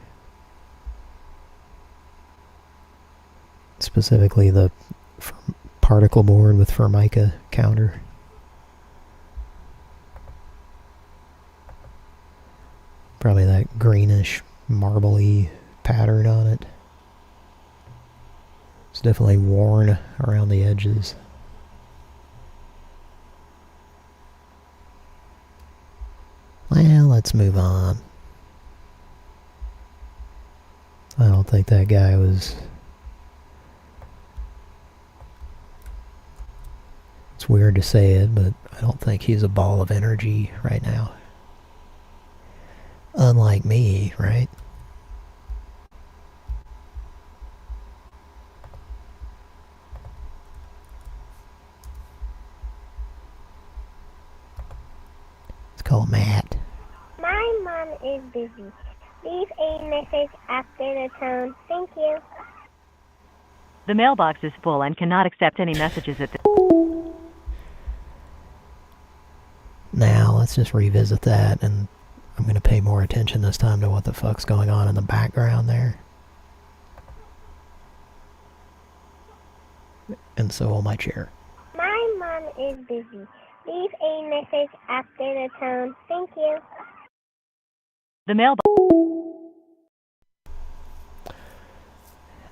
Specifically the particle board with Formica counter. Probably that greenish, marbly pattern on it. It's definitely worn around the edges. Well, let's move on. I don't think that guy was... It's weird to say it, but I don't think he's a ball of energy right now. Unlike me, right? It's called Matt. My mom is busy. Leave a message after the tone. Thank you. The mailbox is full and cannot accept any messages at this. Now, let's just revisit that, and I'm going to pay more attention this time to what the fuck's going on in the background there. And so will my chair. My mom is busy. Leave a message after the tone. Thank you. The mailbox.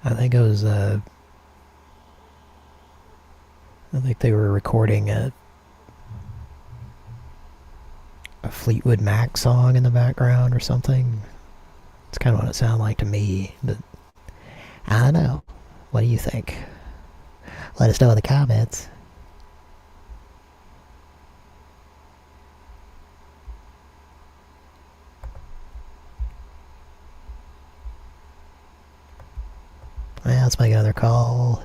I think it was, I think they were recording a Fleetwood Mac song in the background or something. It's kind of what it sounded like to me, but I don't know. What do you think? Let us know in the comments. Well, let's make another call.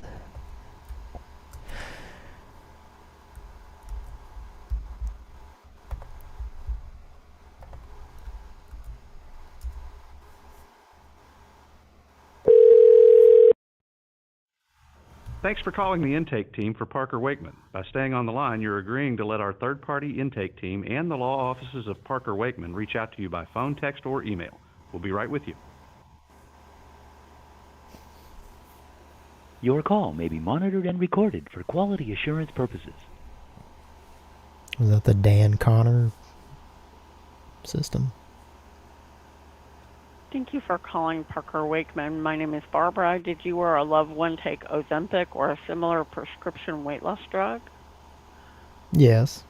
Thanks for calling the intake team for Parker Wakeman. By staying on the line, you're agreeing to let our third-party intake team and the law offices of Parker Wakeman reach out to you by phone, text, or email. We'll be right with you. Your call may be monitored and recorded for quality assurance purposes. Was that the Dan Connor system? Thank you for calling Parker Wakeman. My name is Barbara. Did you or a loved one take Ozempic or a similar prescription weight loss drug? Yes.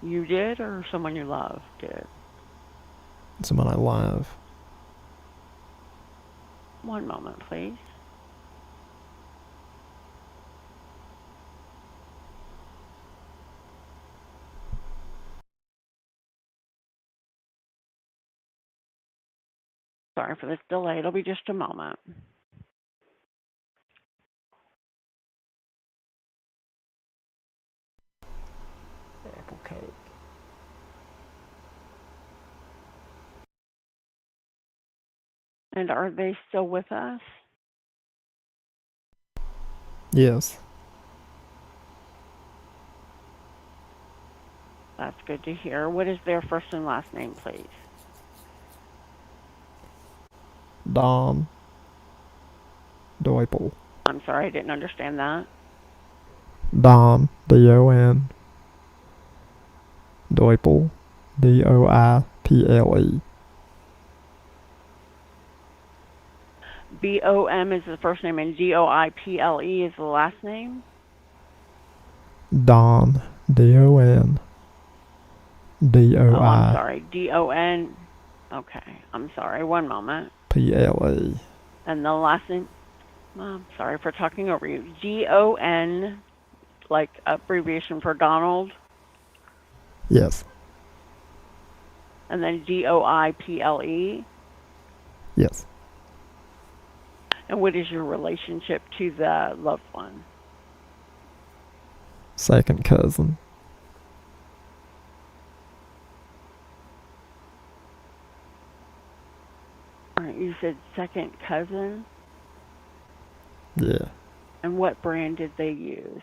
You did, or someone you love did? Someone I love. One moment, please. Sorry for this delay. It'll be just a moment. Apple cake. And are they still with us? Yes. That's good to hear. What is their first and last name, please? Don Doipel. I'm sorry, I didn't understand that. Don, D-O-N. Doipel, D-O-I-P-L-E. B-O-M is the first name and D-O-I-P-L-E is the last name? Don, D-O-N. D-O-I. Oh, I'm sorry. D-O-N. Okay, I'm sorry. One moment. P-L-E. And the last name? I'm sorry for talking over you. D-O-N, like abbreviation for Donald? Yes. And then D-O-I-P-L-E? Yes. And what is your relationship to the loved one? Second cousin. All right, you said second cousin? Yeah. And what brand did they use?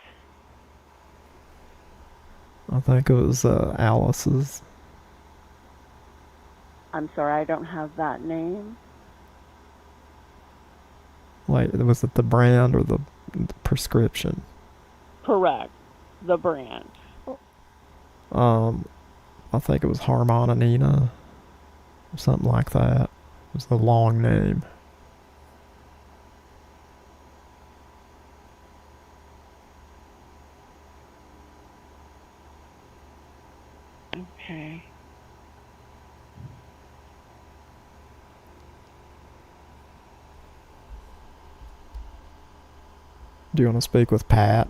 I think it was Alice's. I'm sorry, I don't have that name. Like, was it the brand or the prescription? Correct. The brand. I think it was Harmonina, or something like that. It was the long name. Okay. Do you want to speak with Pat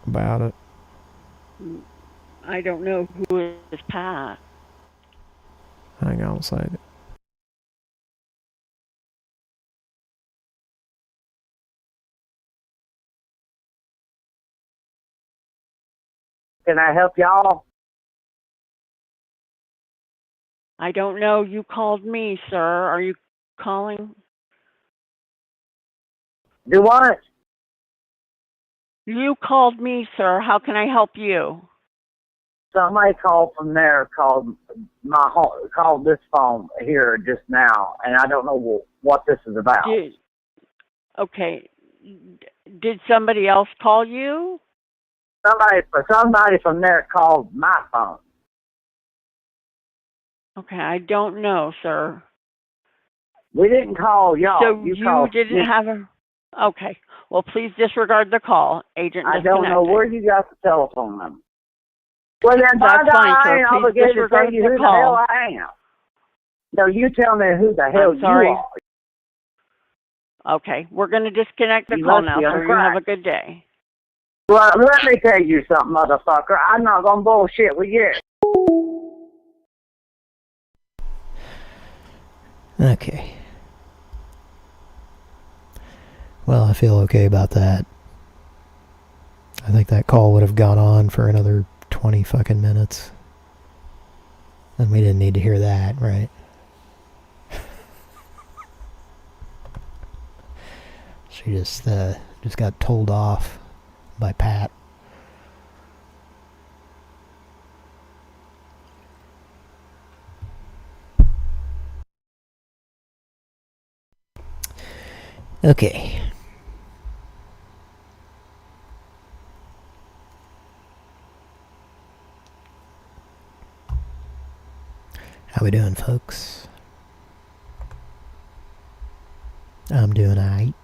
about it? I don't know who is Pat. Hang on a second. Can I help y'all? I don't know. You called me, sir. Are you calling? Do what? You called me, sir. How can I help you? Somebody called from there, called this phone here just now, and I don't know what this is about. Okay. Did somebody else call you? Somebody from there called my phone. Okay, I don't know, sir. We didn't call y'all. So you didn't me. have a... Okay. Well, please disregard the call. Agent I don't know disconnected. where you got the telephone number. Well, then, That's fine, sir. I ain't Please obligated to disregard tell you the who call. the hell I am. No, you tell me who the hell I'm sorry. you are. Okay, we're going to disconnect the You call must now, be on sir. You crack. have a good day. Well, let me tell you something, motherfucker. I'm not gonna bullshit with you. Okay. Well, I feel okay about that. I think that call would have gone on for another 20 fucking minutes. And we didn't need to hear that, right? She just got told off by Pat. Okay. How we doing, folks? I'm doing alright.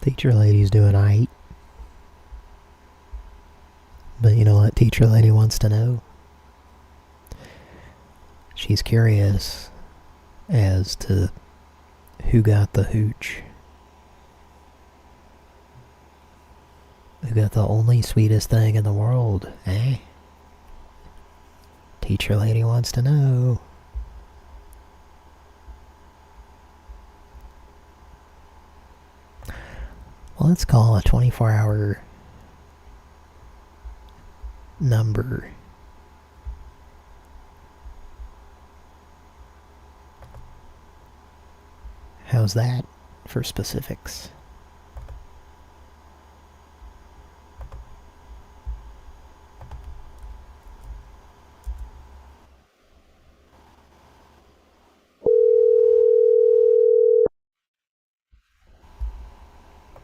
Teacher lady's doing alright. But you know what teacher lady wants to know? She's curious as to who got the hooch. Who got the only sweetest thing in the world, eh? Teacher lady wants to know. Well, let's call a 24-hour number. How's that for specifics?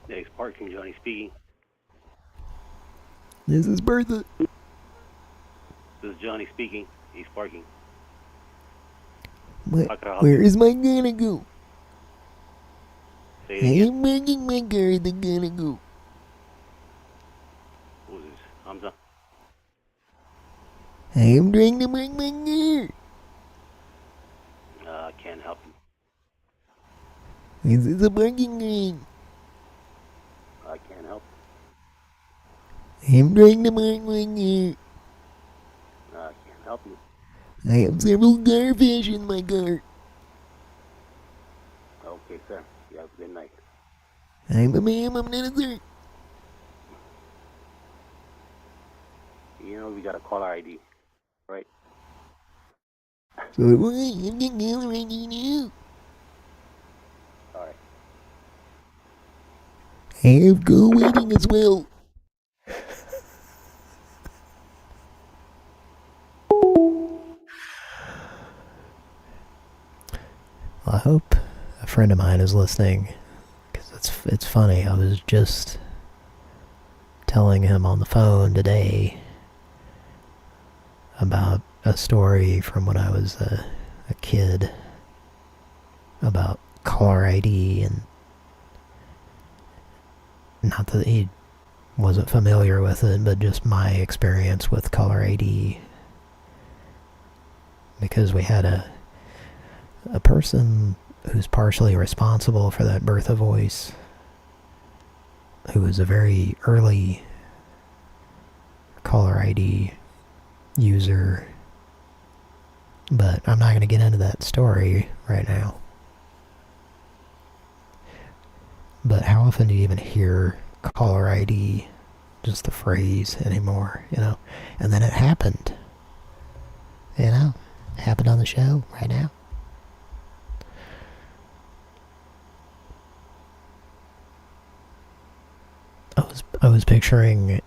Next parking, Johnny speaking. This is Bertha. This is Johnny speaking. He's parking. Where is my gonna go? Say it again. I'm making my car, the gonna go. Who's this? Hamza? I'm trying to make my car. I can't help you. This is a parking lot. I can't help I'm trying to make my car. you. I can't help you. I have several car fish in my car. Okay, sir. You have a good night. I'm a ma'am, I'm not a sir. You know we got a caller ID, right? So what? I'm not caller ID now. Alright. I have go waiting as well. I hope a friend of mine is listening, because it's funny. I was just telling him on the phone today about a story from when I was a kid about caller ID, and not that he wasn't familiar with it, but just my experience with caller ID. Because we had a person who's partially responsible for that Bertha voice, who was a very early caller ID user, but I'm not going to get into that story right now. But how often do you even hear caller ID, just the phrase, anymore, you know? And then it happened. You know? It happened on the show right now. I was picturing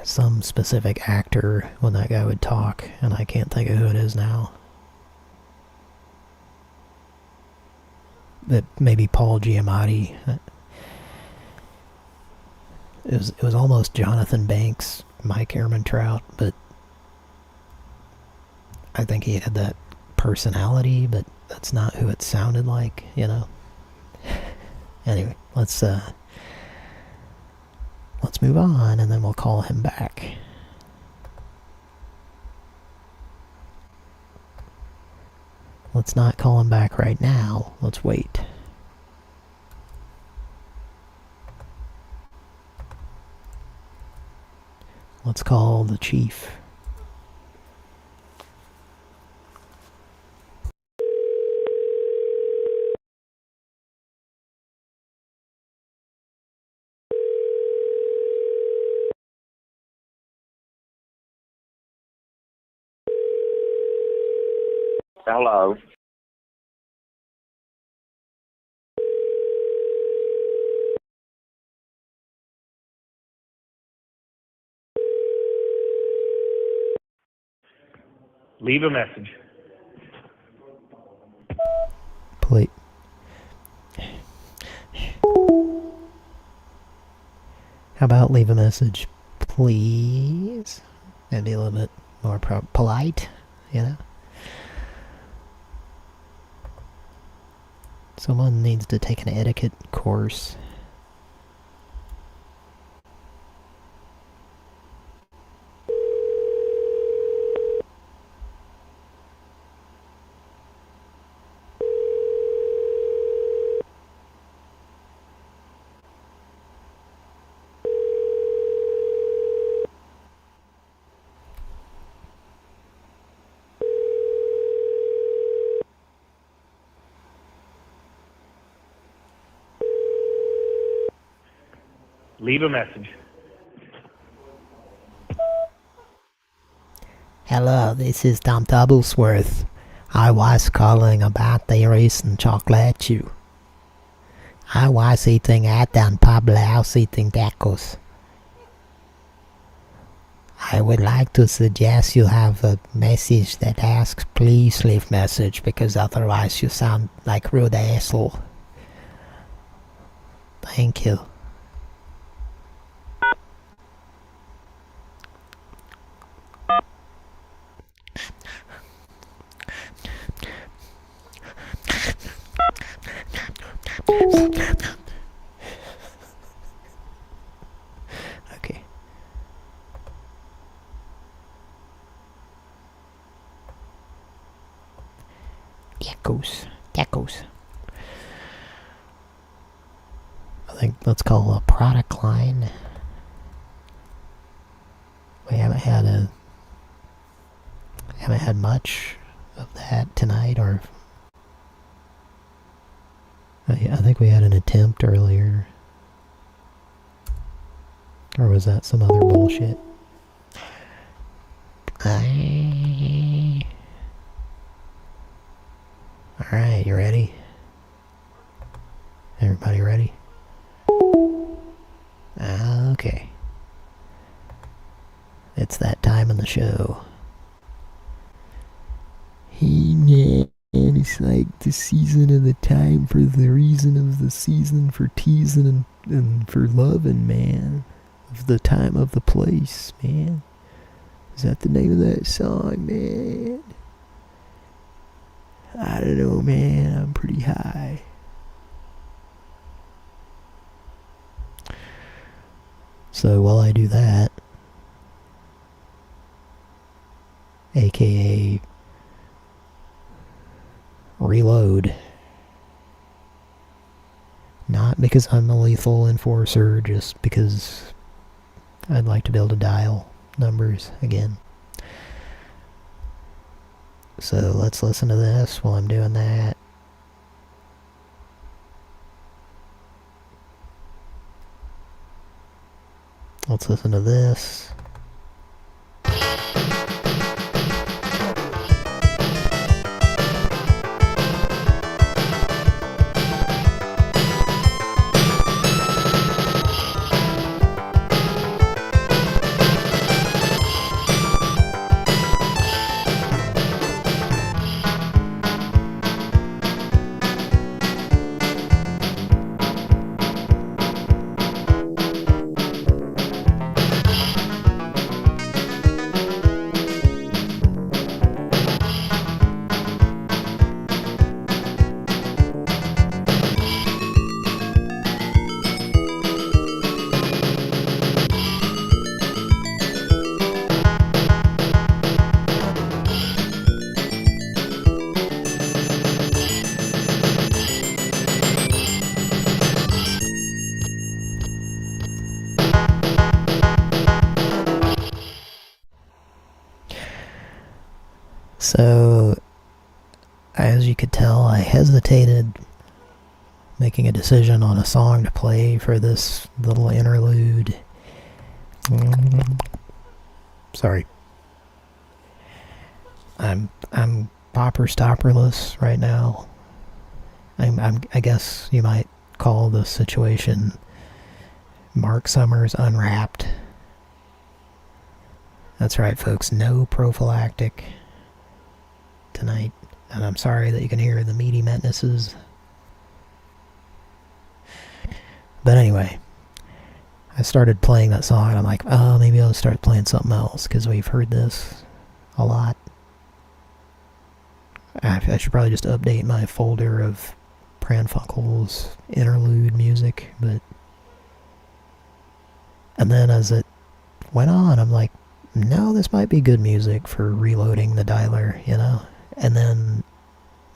some specific actor when that guy would talk, and I can't think of who it is now. That maybe Paul Giamatti. It was almost Jonathan Banks, Mike Ehrmantraut, but I think he had that personality, but that's not who it sounded like, you know. Anyway, let's move on, and then we'll call him back. Let's not call him back right now. Let's wait. Let's call the chief. Hello. Leave a message. Please. How about leave a message, please? That'd be a little bit more polite, you know? Someone needs to take an etiquette course. Leave a message. Hello, this is Tom Doublesworth. I was calling about the recent chocolate chew. I was eating at Dan Pablo's eating tacos. I would like to suggest you have a message that asks please leave message, because otherwise you sound like rude asshole. Thank you. Okay. Tacos. I think let's call a product line. We haven't had much of that tonight, or I think we had an attempt earlier. Or was that some other bullshit? Alright, you ready? Everybody ready? Okay. It's that time in the show. Hey man, It's like the season of the time for the reason of the season for teasing and for loving, man. Of the time of the place, man. Is that the name of that song, man? I don't know, man. I'm pretty high. So while I do that, aka reload, not because I'm a lethal enforcer, just because I'd like to be able to dial numbers again. So let's listen to this while I'm doing that. Let's listen to this. So, as you could tell, I hesitated making a decision on a song to play for this little interlude. Sorry. I'm popper stopperless right now. I guess you might call the situation Mark Summers Unwrapped. That's right, folks. No prophylactic tonight. And I'm sorry that you can hear the meaty madnesses. But anyway, I started playing that song and I'm like, oh, maybe I'll start playing something else because we've heard this a lot. I should probably just update my folder of Pran Funkels interlude music, but... And then as it went on, I'm like, no, this might be good music for reloading the dialer, you know? And then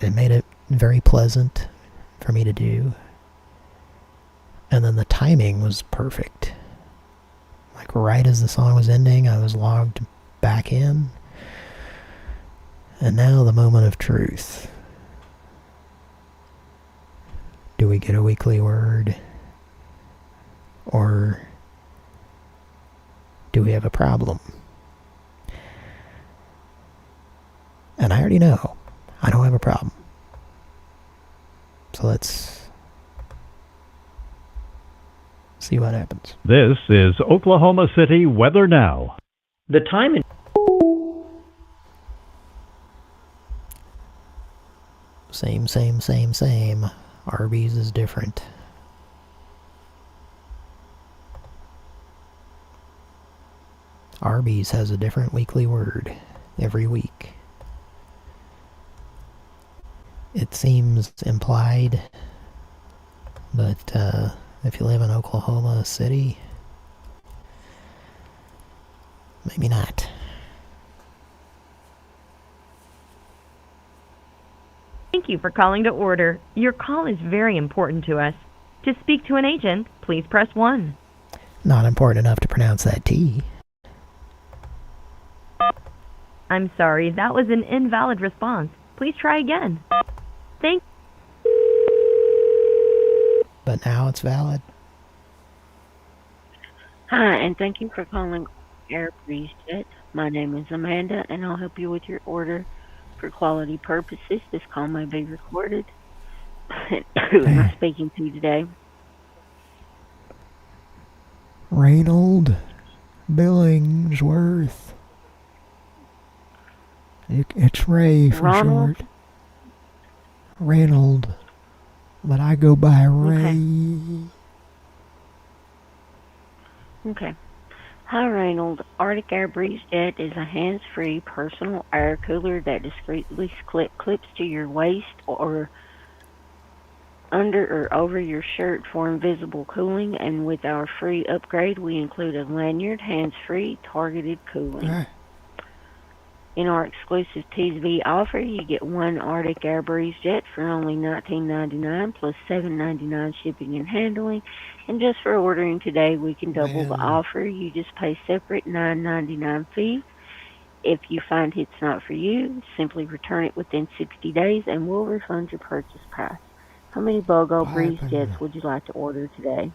it made it very pleasant for me to do. And then the timing was perfect. Like right as the song was ending, I was logged back in. And now the moment of truth. Do we get a weekly word? Or do we have a problem? And I already know I don't have a problem. So let's see what happens. This is Oklahoma City weather now. The time in Same. Arby's is different. Arby's has a different weekly word every week. It seems implied, but if you live in Oklahoma City, maybe not. Thank you for calling to order. Your call is very important to us. To speak to an agent, please press 1. Not important enough to pronounce that T. I'm sorry, that was an invalid response. Please try again. Thank But now it's valid. Hi, and thank you for calling Air Breeze Jet. My name is Amanda, and I'll help you with your order. For quality purposes, this call may be recorded. Who am I speaking to today? Reynold Billingsworth. It's Ray for Ronald? short. Reynold, but I go by Ray. Okay. Hi, Reynold. Arctic Air Breeze Jet is a hands-free personal air cooler that discreetly clips to your waist or under or over your shirt for invisible cooling, and with our free upgrade, we include a lanyard, hands-free, targeted cooling. In our exclusive TV offer, you get one Arctic Air Breeze Jet for only $19.99 plus $7.99 shipping and handling. And just for ordering today, we can double the offer. You just pay separate $9.99 fee. If you find it's not for you, simply return it within 60 days and we'll refund your purchase price. How many BOGO Breeze Jets would you like to order today?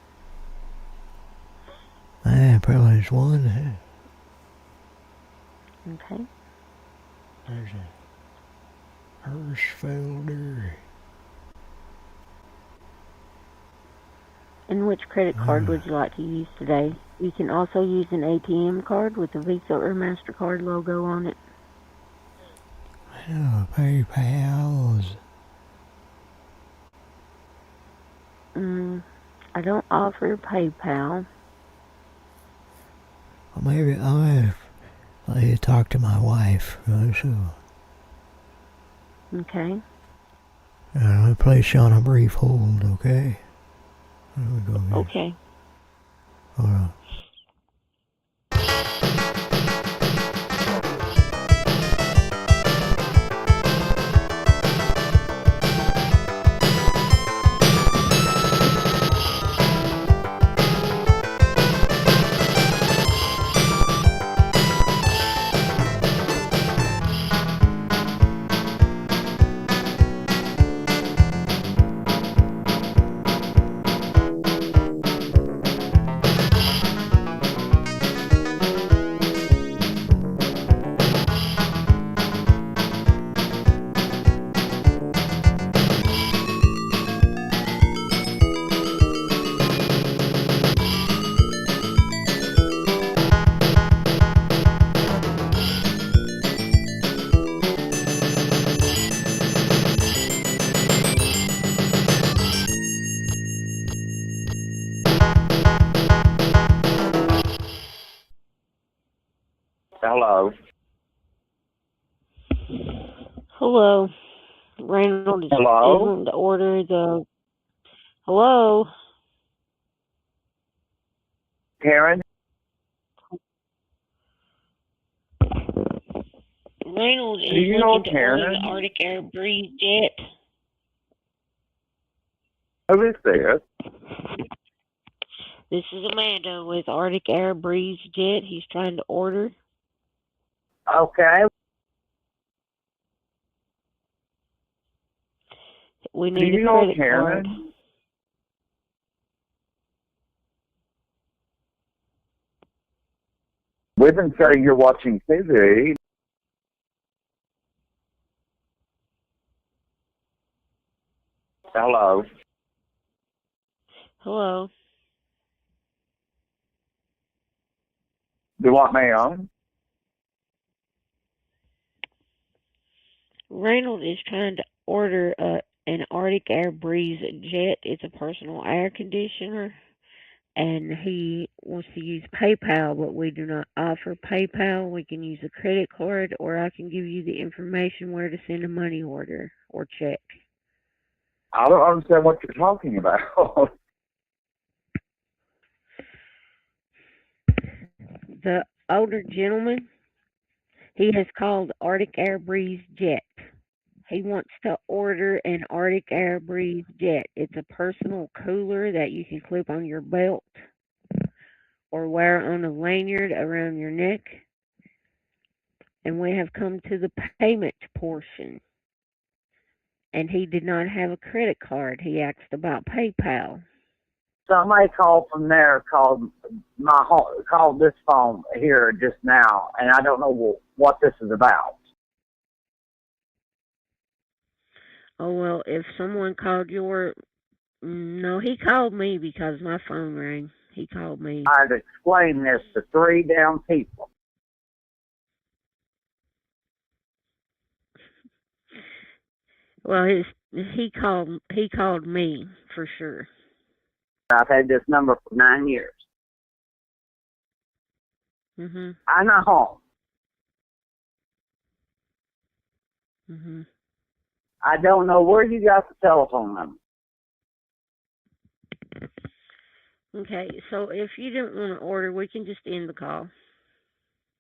Probably just one. Okay. There's a Hirschfelder. And which credit card would you like to use today? You can also use an ATM card with a Visa or MasterCard logo on it. Oh, PayPal's. I don't offer PayPal. Well, maybe I'll talk to my wife. Okay. I'll place you on a brief hold, okay? Okay. All right. Hello. Hello. Reynold is Hello? able to order the... Hello? Karen? Reynold Do is you know looking to order Karen? the Arctic Air Breeze Jet. Who is this? This is Amanda with Arctic Air Breeze Jet. He's trying to order. Okay. We Do need you a know credit card. Karen? We've been saying you're watching TV. Hello. Hello. Do what, ma'am? Reynold is trying to order an Arctic Air Breeze Jet. It's a personal air conditioner, and he wants to use PayPal, but we do not offer PayPal. We can use a credit card, or I can give you the information where to send a money order or check. I don't understand what you're talking about. The older gentleman, he has called Arctic Air Breeze Jet. He wants to order an Arctic Air Breeze Jet. It's a personal cooler that you can clip on your belt or wear on a lanyard around your neck. And we have come to the payment portion. And he did not have a credit card. He asked about PayPal. Somebody called from there, called this phone here just now, and I don't know what this is about. Oh, well, if someone called your... No, he called me because my phone rang. He called me. I've explained this to 3 damn people. Well, his He called me for sure. I've had this number for 9 years. Mhm. I'm not home. Mhm. I don't know where you got the telephone number. Okay, so if you didn't want to order, we can just end the call.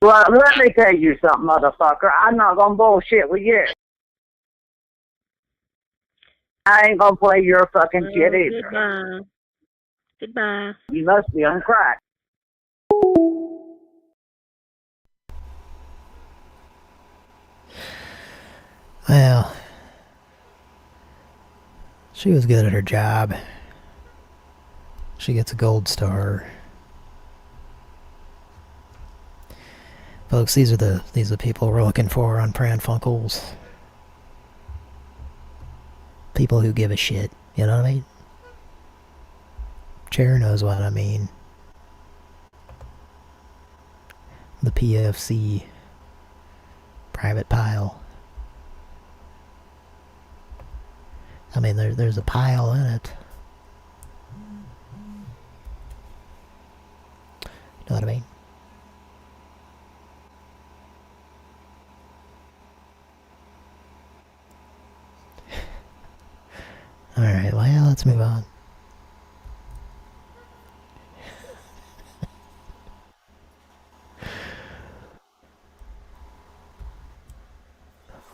Well, let me tell you something, motherfucker. I'm not gonna bullshit with you. I ain't gonna play your fucking shit either. Goodbye. Goodbye. You must be on crack. Well, she was good at her job. She gets a gold star. Folks, these are the people we're looking for on Pran Funkels. People who give a shit, you know what I mean? Chair knows what I mean. The PFC private pile. I mean, there's a pile in it. Know what I mean? Alright, well, let's move on.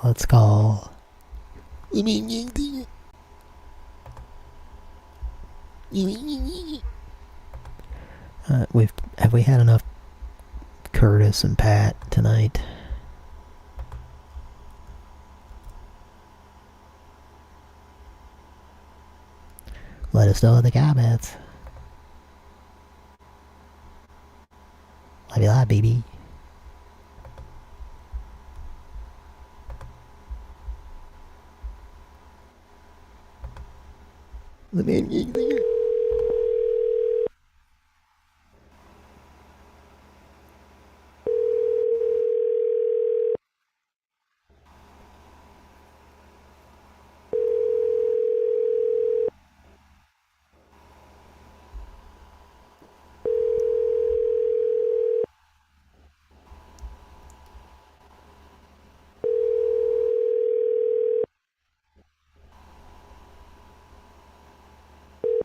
Let's call... have we had enough Curtis and Pat tonight? Let us know in the comments. Love you a lot, baby. The man getting there.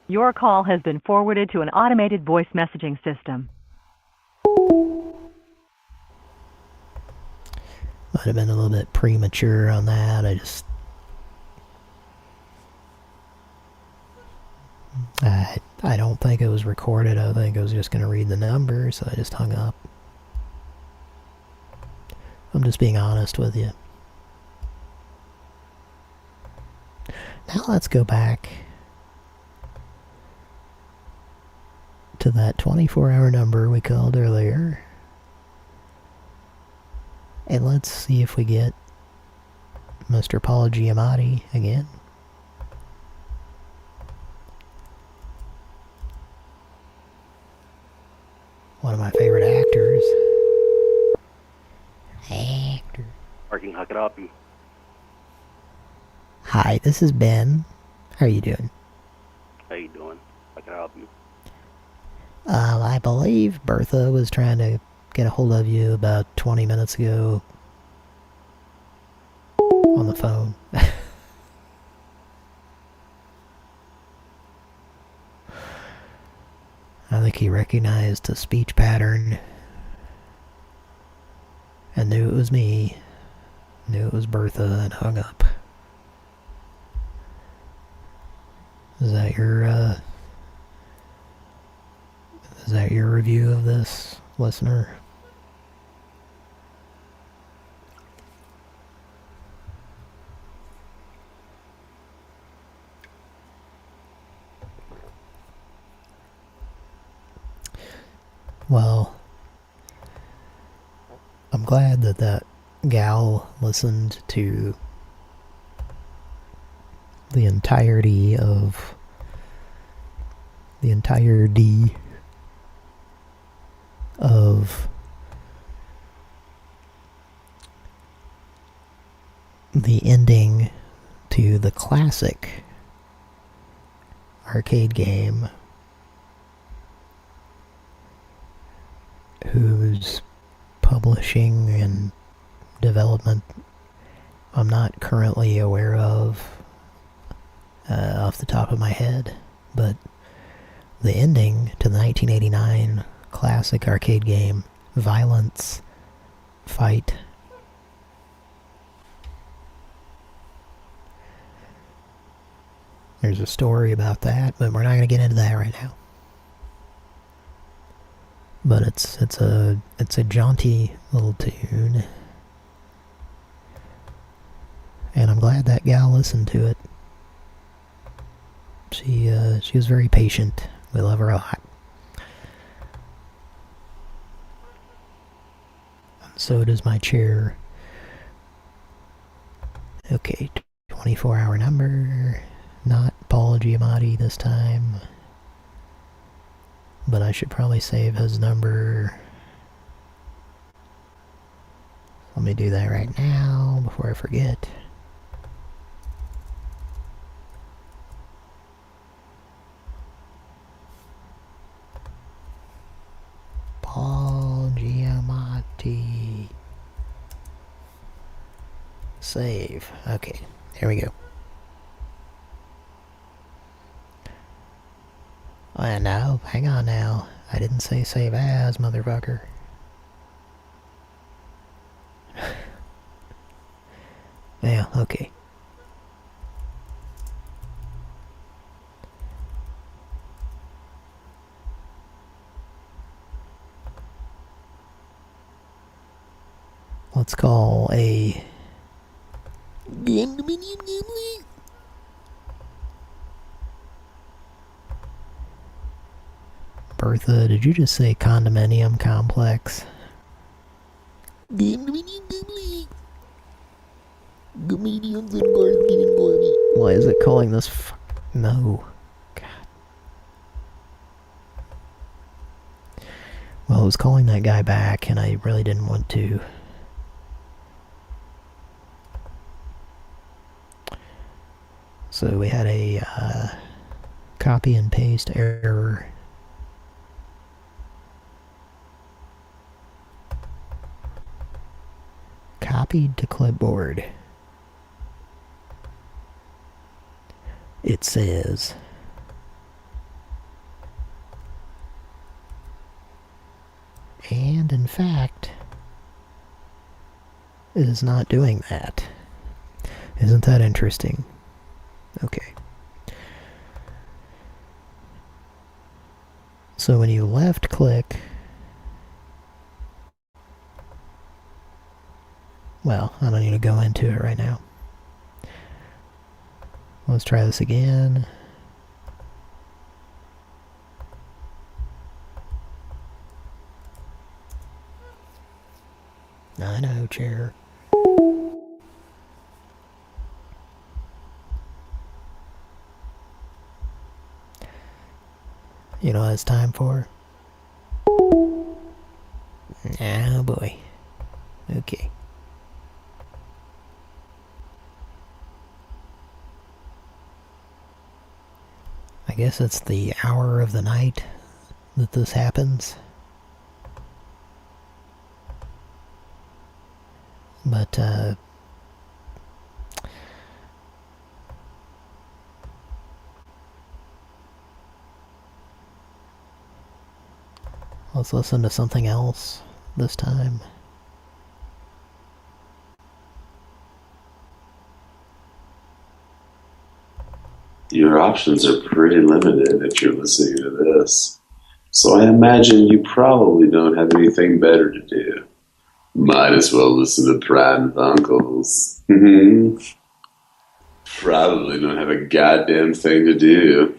Your call has been forwarded to an automated voice messaging system. Might have been a little bit premature on that. I don't think it was recorded. I think I was just going to read the number, so I just hung up. I'm just being honest with you. Now let's go back to that 24-hour number we called earlier. And let's see if we get Mr. Paul Giamatti again. One of my favorite actors. Actor. Parking, how can I help you? Hi, this is Ben. How are you doing? How you doing? How can I help you? I believe Bertha was trying to get a hold of you about 20 minutes ago on the phone. I think he recognized a speech pattern and knew it was me, knew it was Bertha, and hung up. Is that your review of this, listener? Well, I'm glad that gal listened to the entirety of the ending to the classic arcade game whose publishing and development I'm not currently aware of off the top of my head, but the ending to the 1989 classic arcade game, Violence Fight, there's a story about that, but we're not going to get into that right now. But it's a jaunty little tune, and I'm glad that gal listened to it. She was very patient. We love her a lot. And so does my chair. Okay, 24-hour number. Not Paul Giamatti this time. But I should probably save his number. Let me do that right now before I forget. Paul Giamatti. Save. Okay, here we go. Oh, no, hang on now. I didn't say save as, motherfucker. Yeah, okay. Let's call a... Bertha, did you just say condominium complex? Why is it calling this no. God. Well, it was calling that guy back, and I really didn't want to. So we had a copy and paste error. Copied to clipboard. It says and in fact it is not doing that. Isn't that interesting? Okay. So when you left click, well, I don't need to go into it right now. Let's try this again. I know, chair. You know what it's time for? Oh boy. Okay. I guess it's the hour of the night that this happens. But, let's listen to something else this time. Your options are pretty limited if you're listening to this. So I imagine you probably don't have anything better to do. Might as well listen to Pran Funkels. Probably don't have a goddamn thing to do.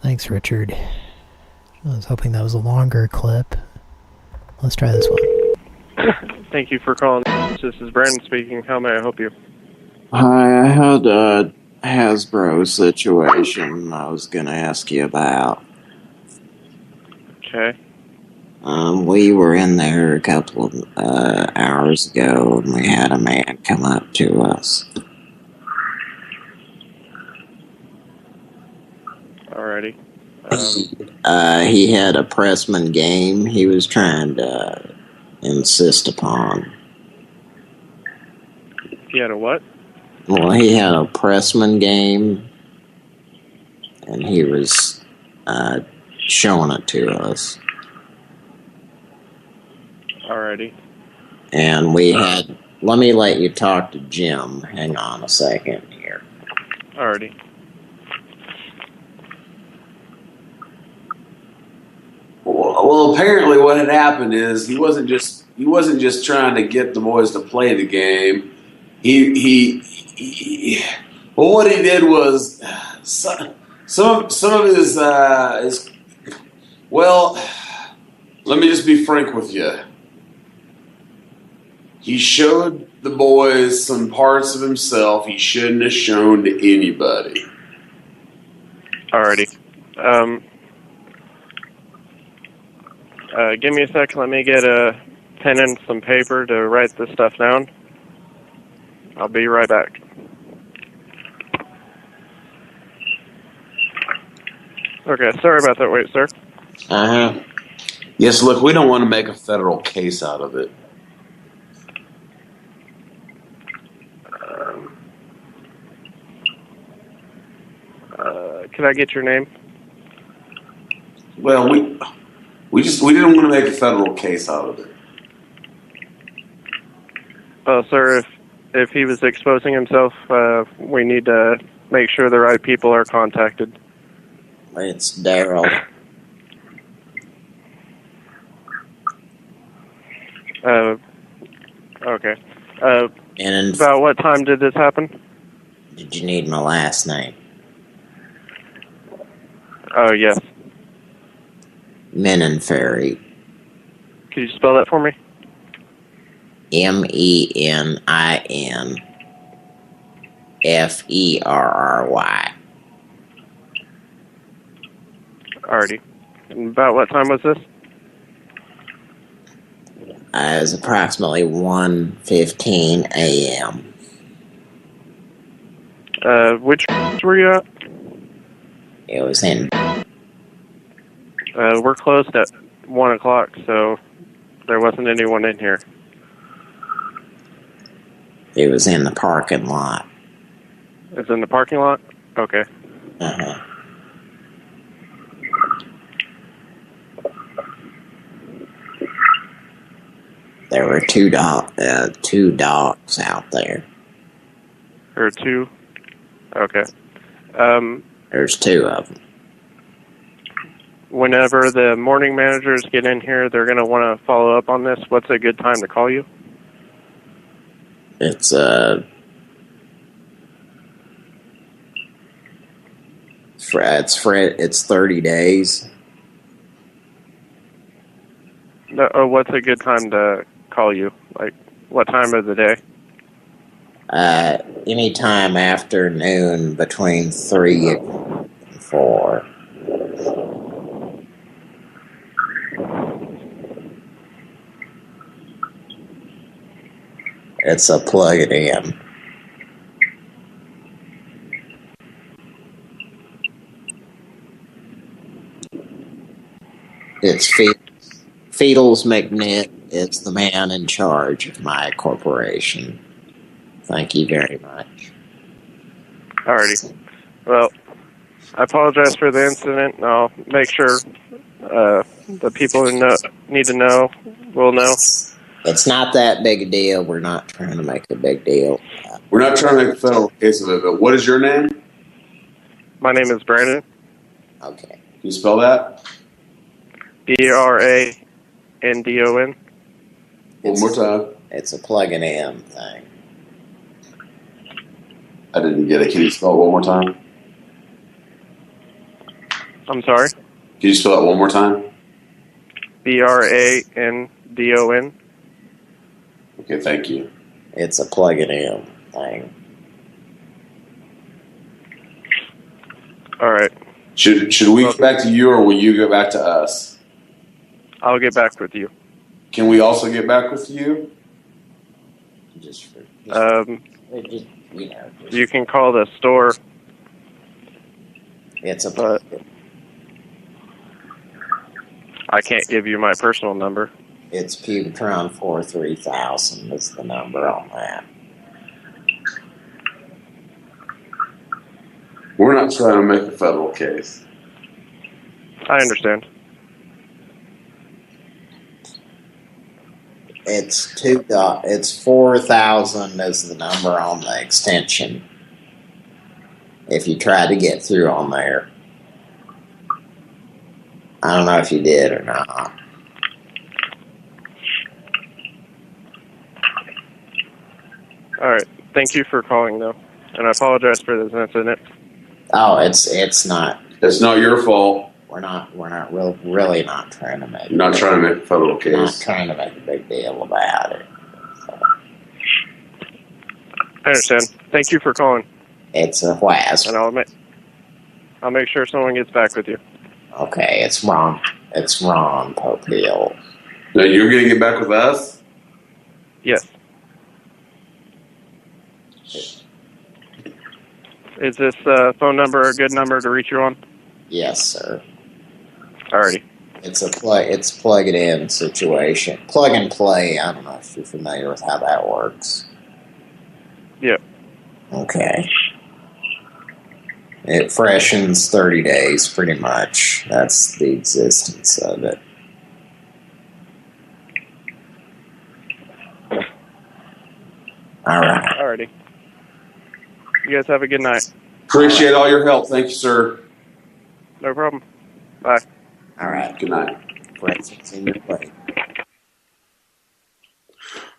Thanks, Richard. I was hoping that was a longer clip. Let's try this one. Thank you for calling. This is Brandon speaking. How may I help you? Hi, I had a Hasbro situation I was going to ask you about. Okay. We were in there a couple of hours ago, and we had a man come up to us. Alrighty. He had a Pressman game he was trying to insist upon. He had a what? Well, he had a Pressman game, and he was showing it to us. Alrighty. And we had... Let me let you talk to Jim. Hang on a second here. Alrighty. Well, apparently what had happened is he wasn't just trying to get the boys to play the game. Well, what he did was some of his well, let me just be frank with you. He showed the boys some parts of himself he shouldn't have shown to anybody. Alrighty. Give me a sec. Let me get a pen and some paper to write this stuff down. I'll be right back. Okay, sorry about that. Wait, sir. Uh-huh. Yes, look, we don't want to make a federal case out of it. Can I get your name? Well, we didn't want to make a federal case out of it. Sir, if he was exposing himself, we need to make sure the right people are contacted. It's Daryl. Okay. And about what time did this happen? Did you need my last name? Oh, yes. Menenferry. Could you spell that for me? MENINFERRY. Alrighty. And about what time was this? It was approximately 1:15 a.m. Which were you at? It was in... We're closed at 1 o'clock, so there wasn't anyone in here. It was in the parking lot. It's in the parking lot? Okay. Uh-huh. There were two dogs out there. There are two? Okay. There's two of them. Whenever the morning managers get in here, they're going to want to follow up on this. What's a good time to call you? It's 30 days. No, what's a good time to call you? Like, what time of the day? Anytime after noon between 3 and 4. It's a plug it in. It's Fiedels McNitt is the man in charge of my corporation. Thank you very much. Alrighty. Well, I apologize for the incident, and I'll make sure the people who need to know will know. It's not that big a deal. We're not trying to make a big deal. We're not trying to make a federal case of it, but what is your name? My name is Brandon. Okay. Can you spell that? BRANDON. One more time. It's a plug-in in thing. I didn't get it. Can you spell it one more time? I'm sorry? Can you spell it one more time? BRANDON. Okay, thank you. It's a plug-in in thing. All right. Should we go back to you, or will you go back to us? I'll get back with you. Can we also get back with you? You can call the store. But I can't give you my personal number. It's Pran 43000 is the number on that. We're not trying to make a federal case. I understand. It's 4000 is the number on the extension. If you tried to get through on there. I don't know if you did or not. All right. Thank you for calling, though, and I apologize for this incident. Oh, it's not. It's not your fault. We're not really not trying to make. You're not trying to make a federal case. Not trying to make a big deal about it. So. I understand. Thank you for calling. It's a whas. And I'll make sure someone gets back with you. Okay, it's Ron. It's Ron Popeil. Now you're gonna get back with us? Yes. Is this phone number a good number to reach you on? Yes, sir. Alrighty. It's plug it in situation. Plug and play. I don't know if you're familiar with how that works. Yep. Okay. It freshens 30 days, pretty much. That's the existence of it. All right. Alrighty. You guys have a good night. Appreciate all your help. Thank you, sir. No problem. Bye. All right. Good night. Presence in your way.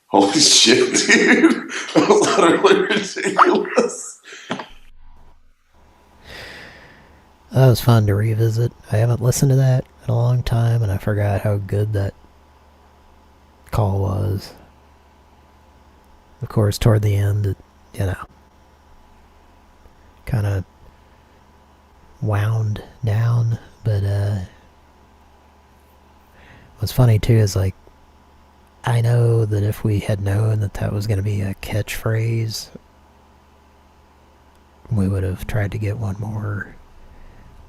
Holy shit, dude. That was utterly ridiculous. That was fun to revisit. I haven't listened to that in a long time, and I forgot how good that call was. Of course, toward the end, it, kind of wound down, but what's funny too is like, I know that if we had known that that was going to be a catchphrase, we would have tried to get one more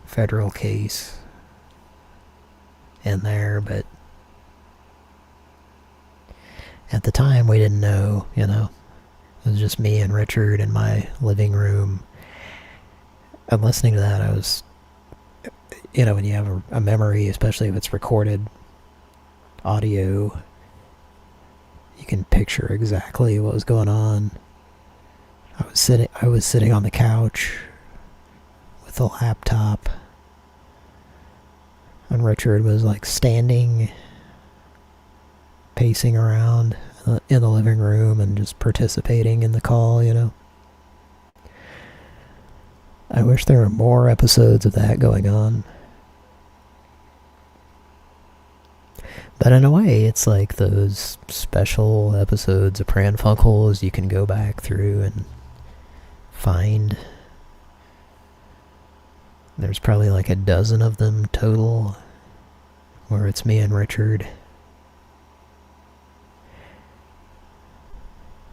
federal case in there, but at the time we didn't know, It was just me and Richard in my living room. And listening to that, I was, when you have a memory, especially if it's recorded audio, you can picture exactly what was going on. I was sitting on the couch with a laptop, and Richard was like standing, pacing around in the living room and just participating in the call, I wish there were more episodes of that going on. But in a way, it's like those special episodes of Pran Funkels you can go back through and find. There's probably like a dozen of them total, where it's me and Richard.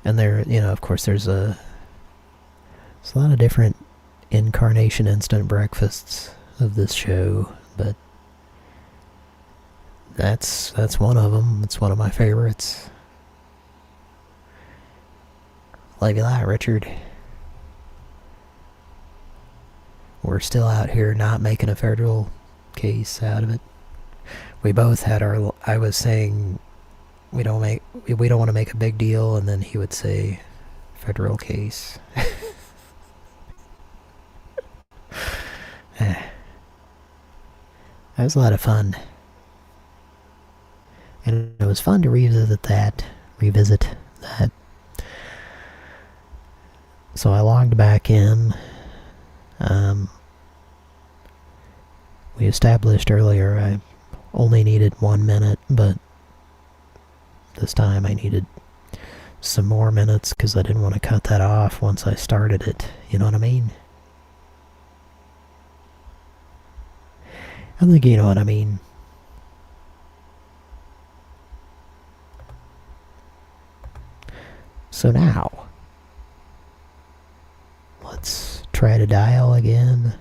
And there, of course there's a lot of different incarnation instant breakfasts of this show, but that's one of them. It's one of my favorites. Look at that, Richard. We're still out here not making a federal case out of it. We both had our... I was saying we don't want to make a big deal, and then he would say federal case. That was a lot of fun. And it was fun to revisit that. So I logged back in. We established earlier I only needed 1 minute, but this time I needed some more minutes because I didn't want to cut that off once I started it. You know what I mean? I think you know what I mean. So now, let's try to dial again.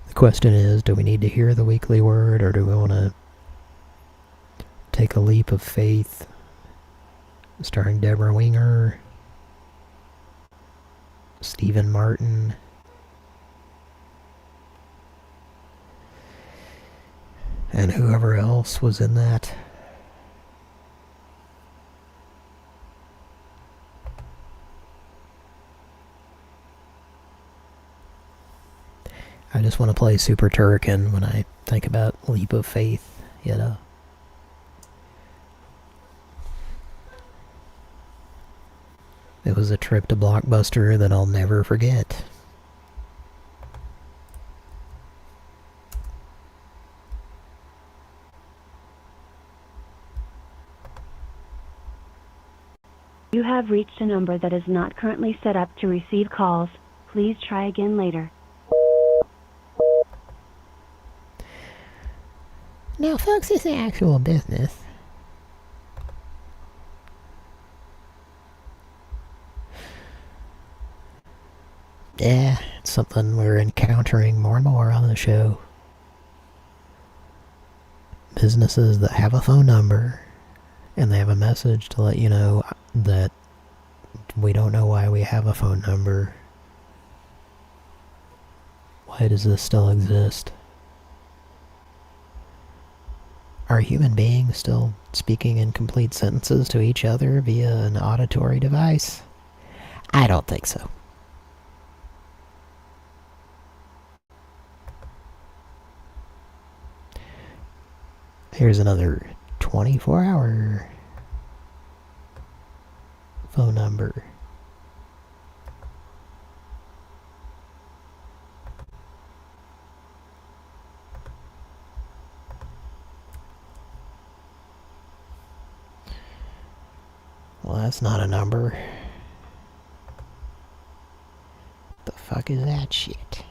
The question is, do we need to hear the weekly word, or do we want to take a leap of faith? Starring Deborah Winger, Stephen Martin, and whoever else was in that. I just want to play Super Turrican when I think about leap of faith, you know. It was a trip to Blockbuster that I'll never forget. You have reached a number that is not currently set up to receive calls. Please try again later. Now, folks, this is actual business. Yeah, it's something we're encountering more and more on the show. Businesses that have a phone number, and they have a message to let you know that we don't know why we have a phone number. Why does this still exist? Are human beings still speaking in complete sentences to each other via an auditory device? I don't think so. Here's another 24-hour phone number. Well, that's not a number. The fuck is that shit?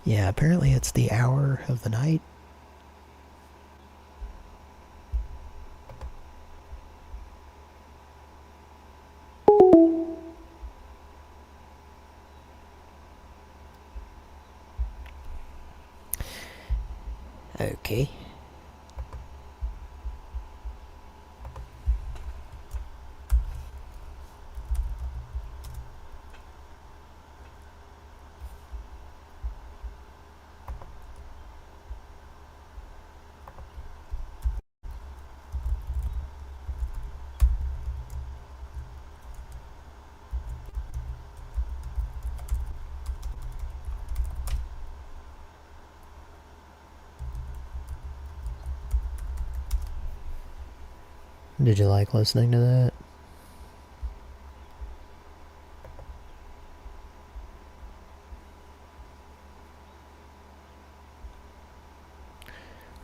Yeah, apparently it's the hour of the night. Okay. Did you like listening to that?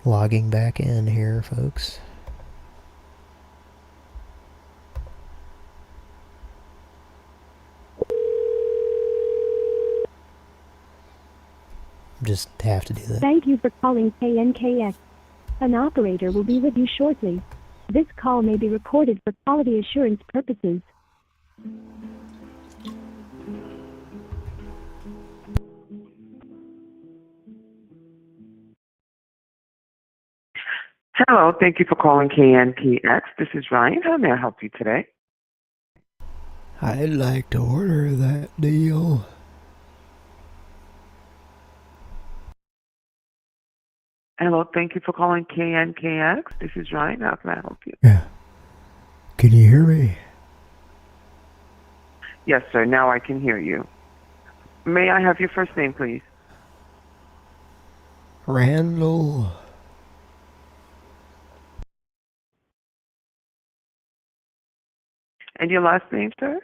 Logging back in here, folks. Just have to do that. Thank you for calling KNKX. An operator will be with you shortly. This call may be recorded for quality assurance purposes. Hello, thank you for calling KNPX. This is Ryan. How may I help you today? I'd like to order that deal. Hello, thank you for calling KNKX. This is Ryan. How can I help you? Yeah. Can you hear me? Yes, sir. Now I can hear you. May I have your first name, please? Randall. And your last name, sir?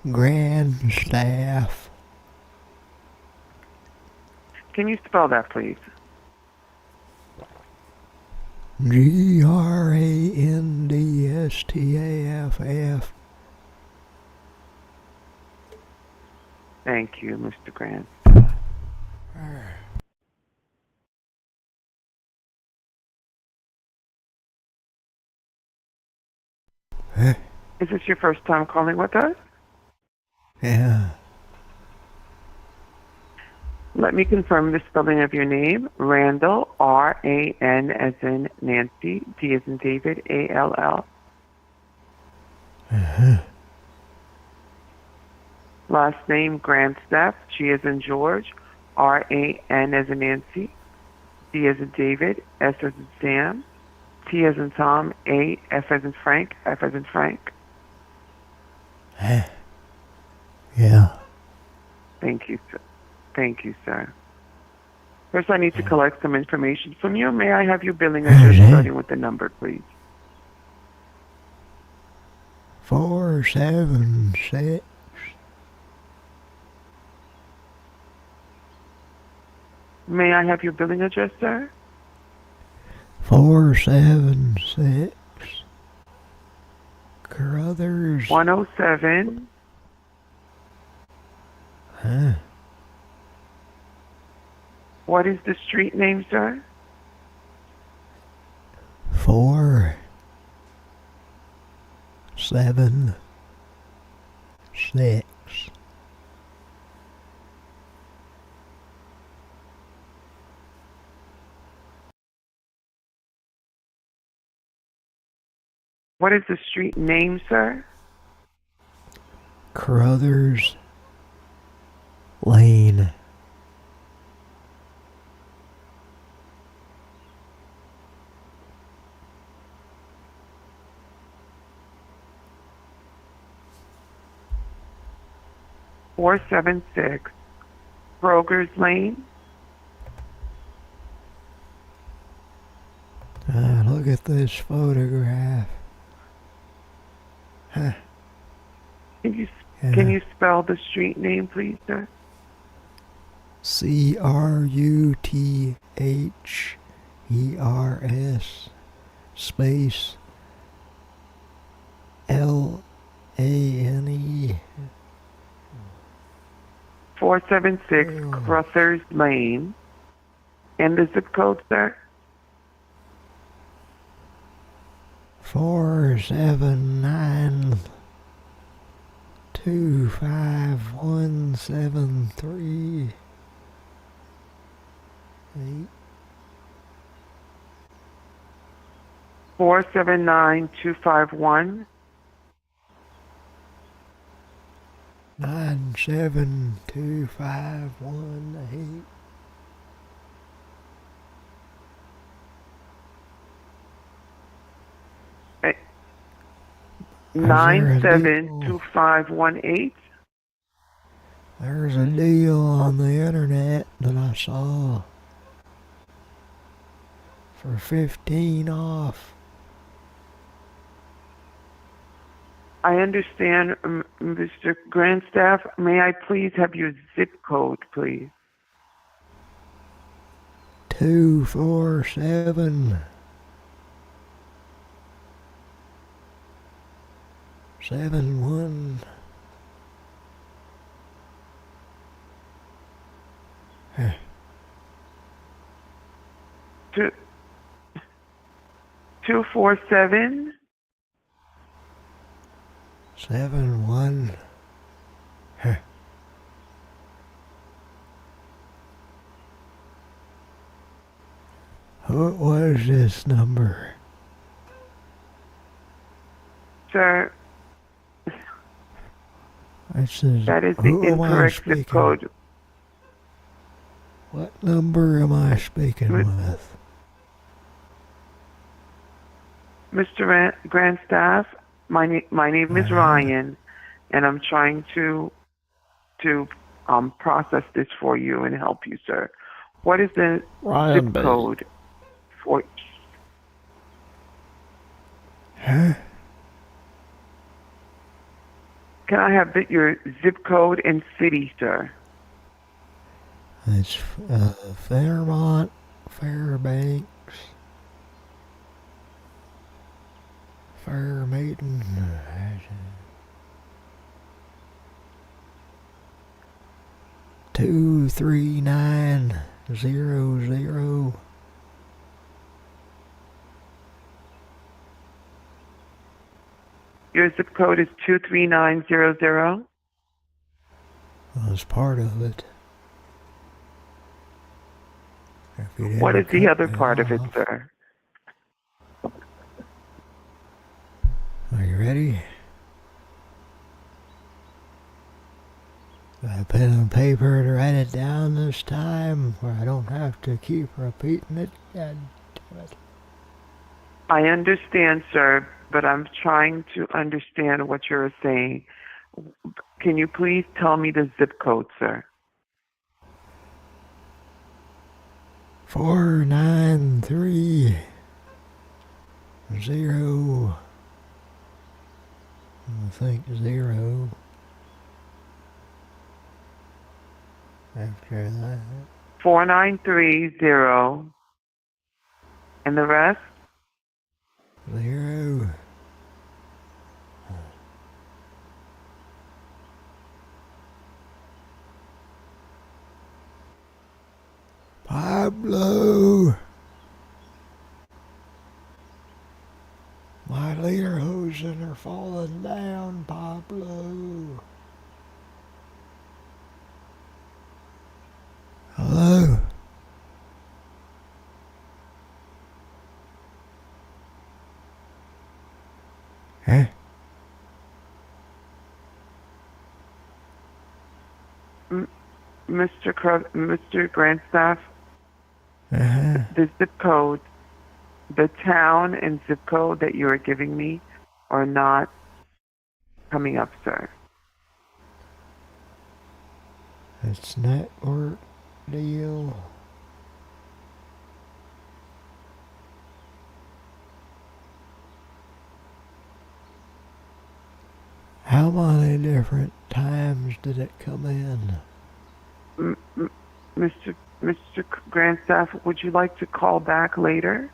Grandstaff. Can you spell that, please? Grandstaff. Thank you, Mr. Grant. Huh? Is this your first time calling with us? Yeah. Let me confirm the spelling of your name. Randall, R-A-N as in Nancy, D as in David, A-L-L. Uh-huh. Last name, Grandstaff, G as in George, R-A-N as in Nancy, D as in David, S as in Sam, T as in Tom, A, F as in Frank, F as in Frank. Yeah. Thank you, sir. Thank you, sir. First, I need to collect some information from you. May I have your billing address starting with the number, please? 476. May I have your billing address, sir? 476. Carruthers. 107. Huh? What is the street name, sir? 476. What is the street name, sir? Carruthers Lane. .476 Brokers Lane. Look at this photograph. Huh. Can you spell the street name, please, sir? Cruthers space Lane. 476 Crothers Lane. And the zip code, sir? 479-25173. 479-251. 97251. 972518. There's a deal on the internet that I saw for 15 off. I understand, Mr. Grandstaff. May I please have your zip code, please? 247 71. Huh. 247 71. Huh. What was this number? Sir, that is the incorrect zip code. What number am I speaking with? Mr. Grandstaff, my name is Ryan, and I'm trying to process this for you and help you, sir. What is the zip code for? Huh? Can I have your zip code and city, sir? It's Fairmont, Fairbanks. Fair meeting. 23900. Your zip code is 23900. That's part of it. What is the other part of it, sir? Are you ready? Got a pen and paper to write it down this time, where I don't have to keep repeating it. God damn it. I understand, sir, but I'm trying to understand what you're saying. Can you please tell me the zip code, sir? 493 I think 0. After that. 4930. And the rest? 0. Pablo! My lederhosen are falling down, Pablo. Hello? Huh? Mr. Grandstaff, Uh-huh. the zip code, the town and zip code that you are giving me are not coming up, sir. It's network deal. How many different times did it come in? Mr. Grandstaff, would you like to call back later?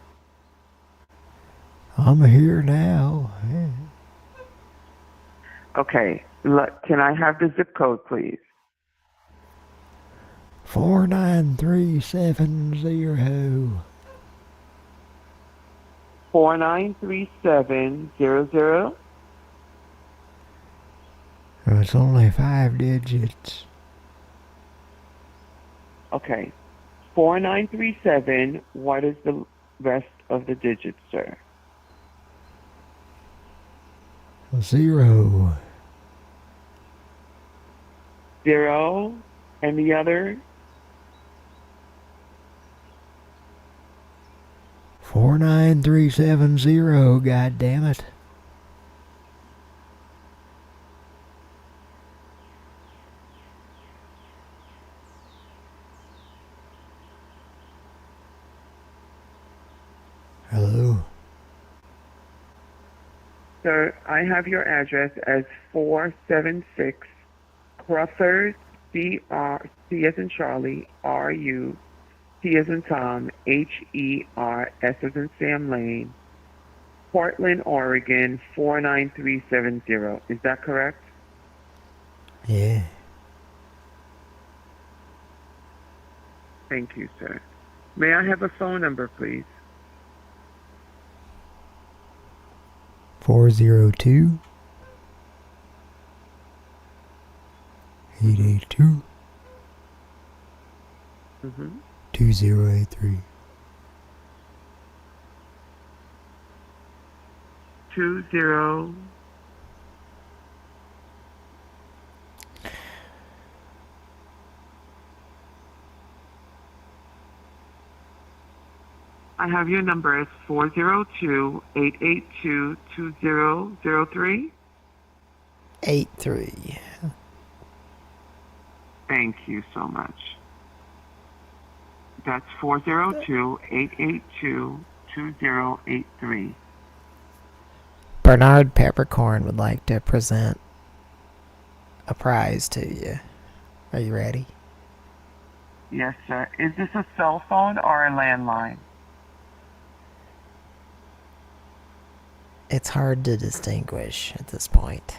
I'm here now. Yeah. Okay. Can I have the zip code, please? 49370. 493700. It's only 5 digits. Okay. 4937. What is the rest of the digits, sir? 0. 0. And the other? 49370, God damn it. Hello? Sir, I have your address as 476 Cruthers, C as in Charlie, R-U, T as in Tom, H-E-R-S as in Sam Lane, Portland, Oregon, 49370. Is that correct? Yeah. Thank you, sir. May I have a phone number, please? 402 882 2083. 20. I have your number as 402-882-2003. 83. Thank you so much. That's 402-882-2083. Bernard Peppercorn would like to present a prize to you. Are you ready? Yes, sir. Is this a cell phone or a landline? It's hard to distinguish at this point.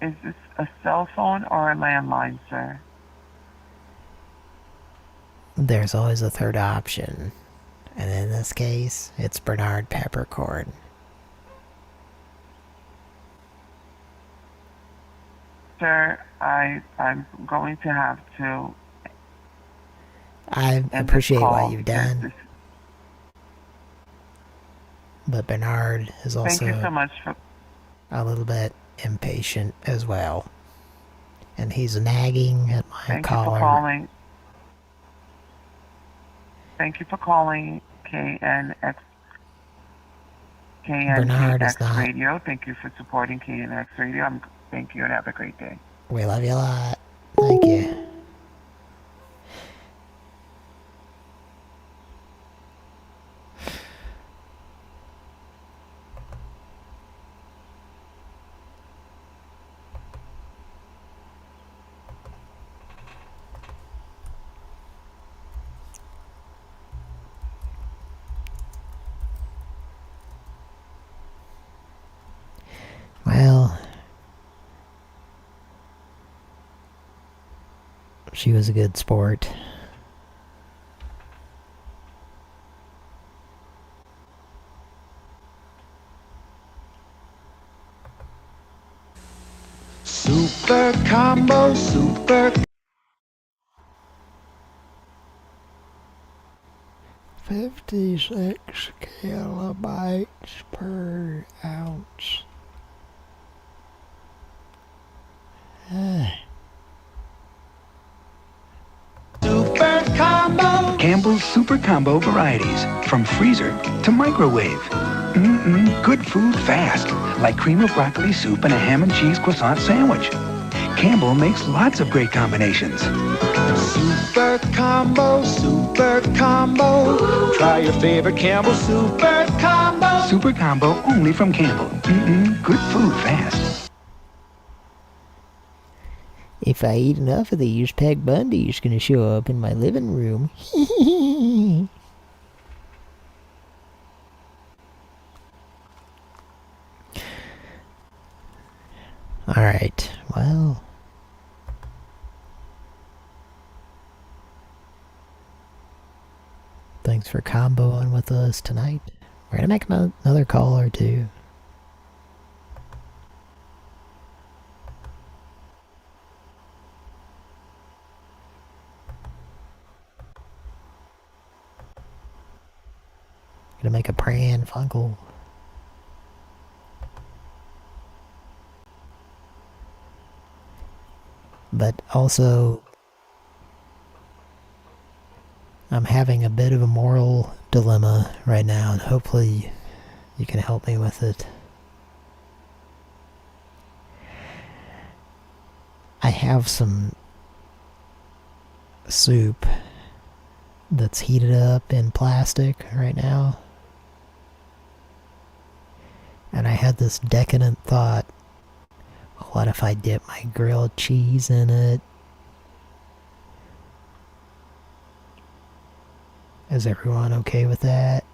Is this a cell phone or a landline, sir? There's always a third option. And in this case, it's Bernard Peppercorn. Sir, I'm going to have to... I appreciate what you've done. But Bernard is also Thank you so much for... a little bit impatient as well. And he's nagging at my Thank collar. you for calling. Thank you for calling Bernard is not. Radio. Thank you for supporting KNX Radio. Thank you and have a great day. We love you a lot. Thank you. Well, she was a good sport. Super combo, super. 56 kilobytes per ounce. Super combo. Campbell's Super Combo varieties, from freezer to microwave. Good food fast, like cream of broccoli soup and a ham and cheese croissant sandwich. Campbell makes lots of great combinations. Super Combo, Super Combo. Try your favorite Campbell Super Combo. Super Combo only from Campbell. Good food fast. If I eat enough of these, Peg Bundy's gonna show up in my living room. Alright, well. Thanks for comboing with us tonight. We're gonna make another call or two. Gonna make a Pran Funkel. But also, I'm having a bit of a moral dilemma right now, and hopefully you can help me with it. I have some soup that's heated up in plastic right now. And I had this decadent thought, what if I dip my grilled cheese in it? Is everyone okay with that?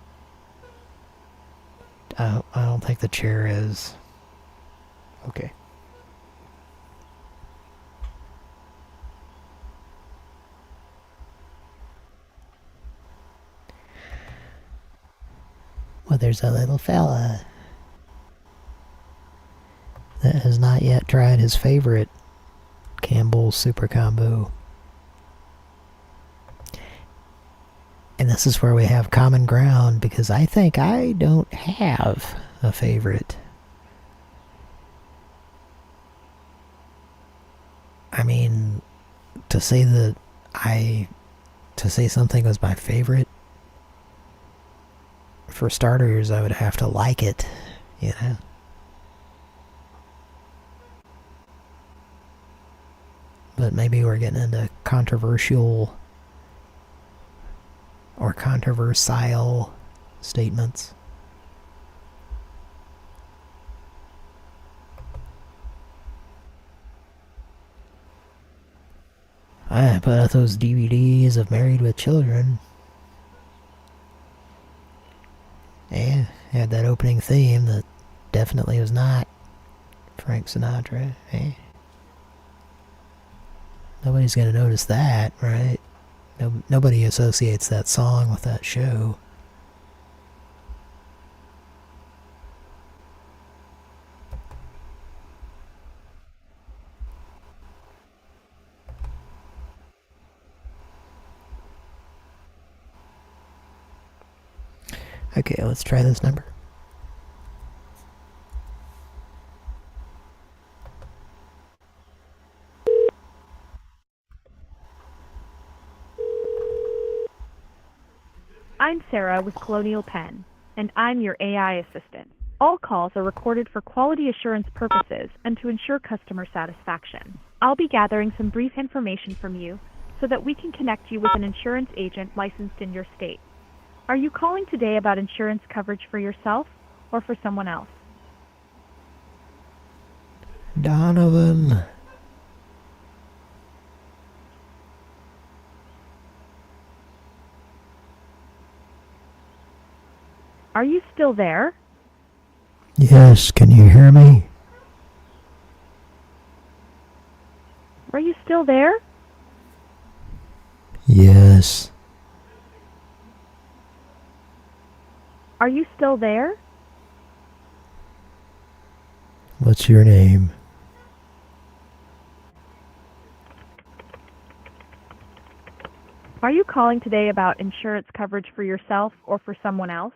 I don't think the chair is. Okay. Well, there's a little fella that has not yet tried his favorite Campbell's Super Combo. And this is where we have common ground, because I think I don't have a favorite. I mean, to say something was my favorite, for starters, I would have to like it, you know? But maybe we're getting into controversial or controversial statements. I put out those DVDs of Married with Children. Yeah, had that opening theme that definitely was not Frank Sinatra. Eh? Nobody's gonna notice that, right? Nobody associates that song with that show. Okay, let's try this number. I'm Sarah with Colonial Penn, and I'm your AI assistant. All calls are recorded for quality assurance purposes and to ensure customer satisfaction. I'll be gathering some brief information from you so that we can connect you with an insurance agent licensed in your state. Are you calling today about insurance coverage for yourself or for someone else? Donovan. Are you still there? Yes, can you hear me? Are you still there? Yes. Are you still there? What's your name? Are you calling today about insurance coverage for yourself or for someone else?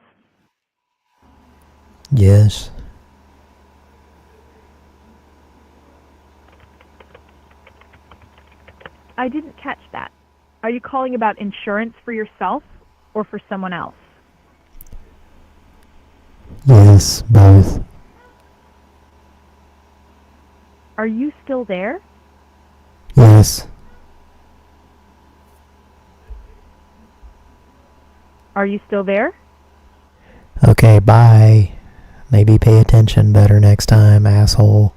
Yes. I didn't catch that. Are you calling about insurance for yourself or for someone else? Yes, both. Are you still there? Yes. Are you still there? Okay, bye. Maybe pay attention better next time, asshole.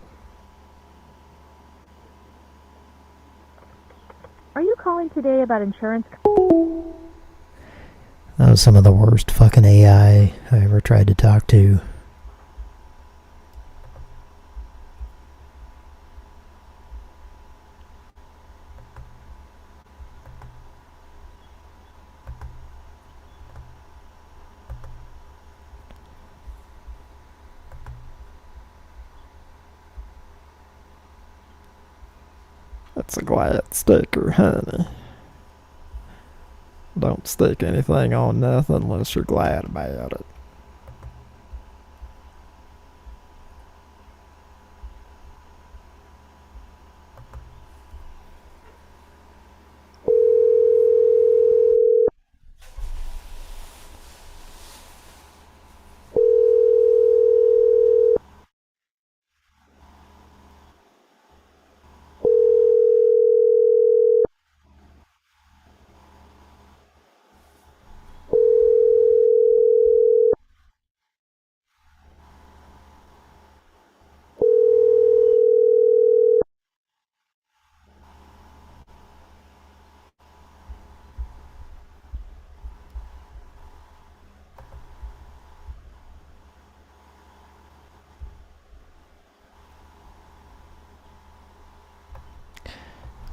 Are you calling today about insurance? That was some of the worst fucking AI I ever tried to talk to. That's a glad sticker, honey. Don't stick anything on nothing unless you're glad about it.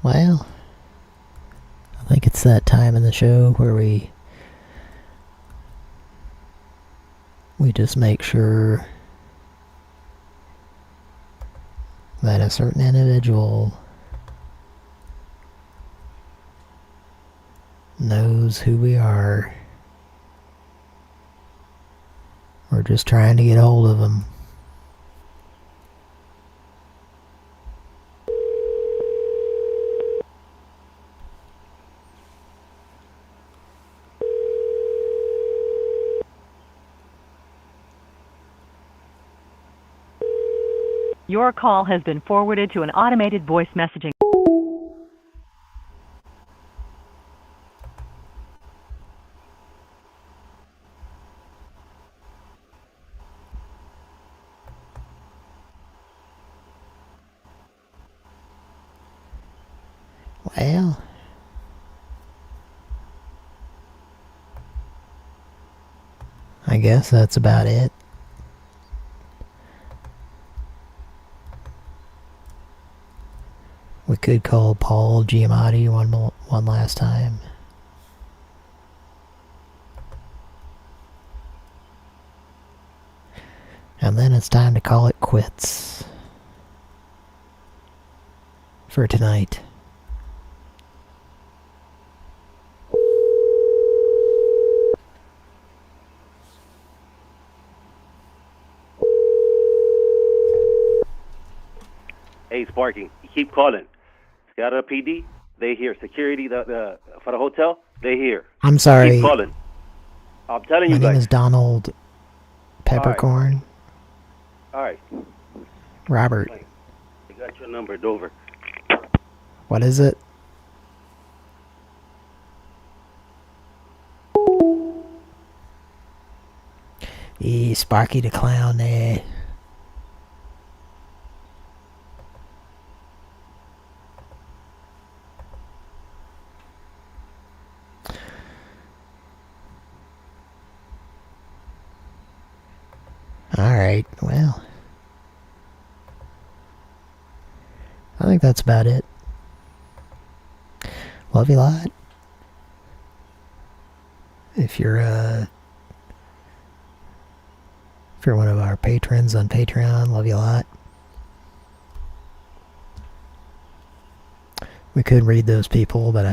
Well, I think it's that time in the show where we just make sure that a certain individual knows who we are. We're just trying to get hold of them. Your call has been forwarded to an automated voice messaging. Well, I guess that's about it. We could call Paul Giamatti one last time. And then it's time to call it quits for tonight. Hey, Sparky, you keep calling. Seattle PD, they here. Security for the hotel, they here. I'm sorry. Keep calling. I'm telling My you name guys. is Donald Peppercorn. All right. Robert. I got your number, Dover. What is it? Sparky the Clown there. Alright, well. I think that's about it. Love you a lot. If you're one of our patrons on Patreon, love you a lot. We could read those people, but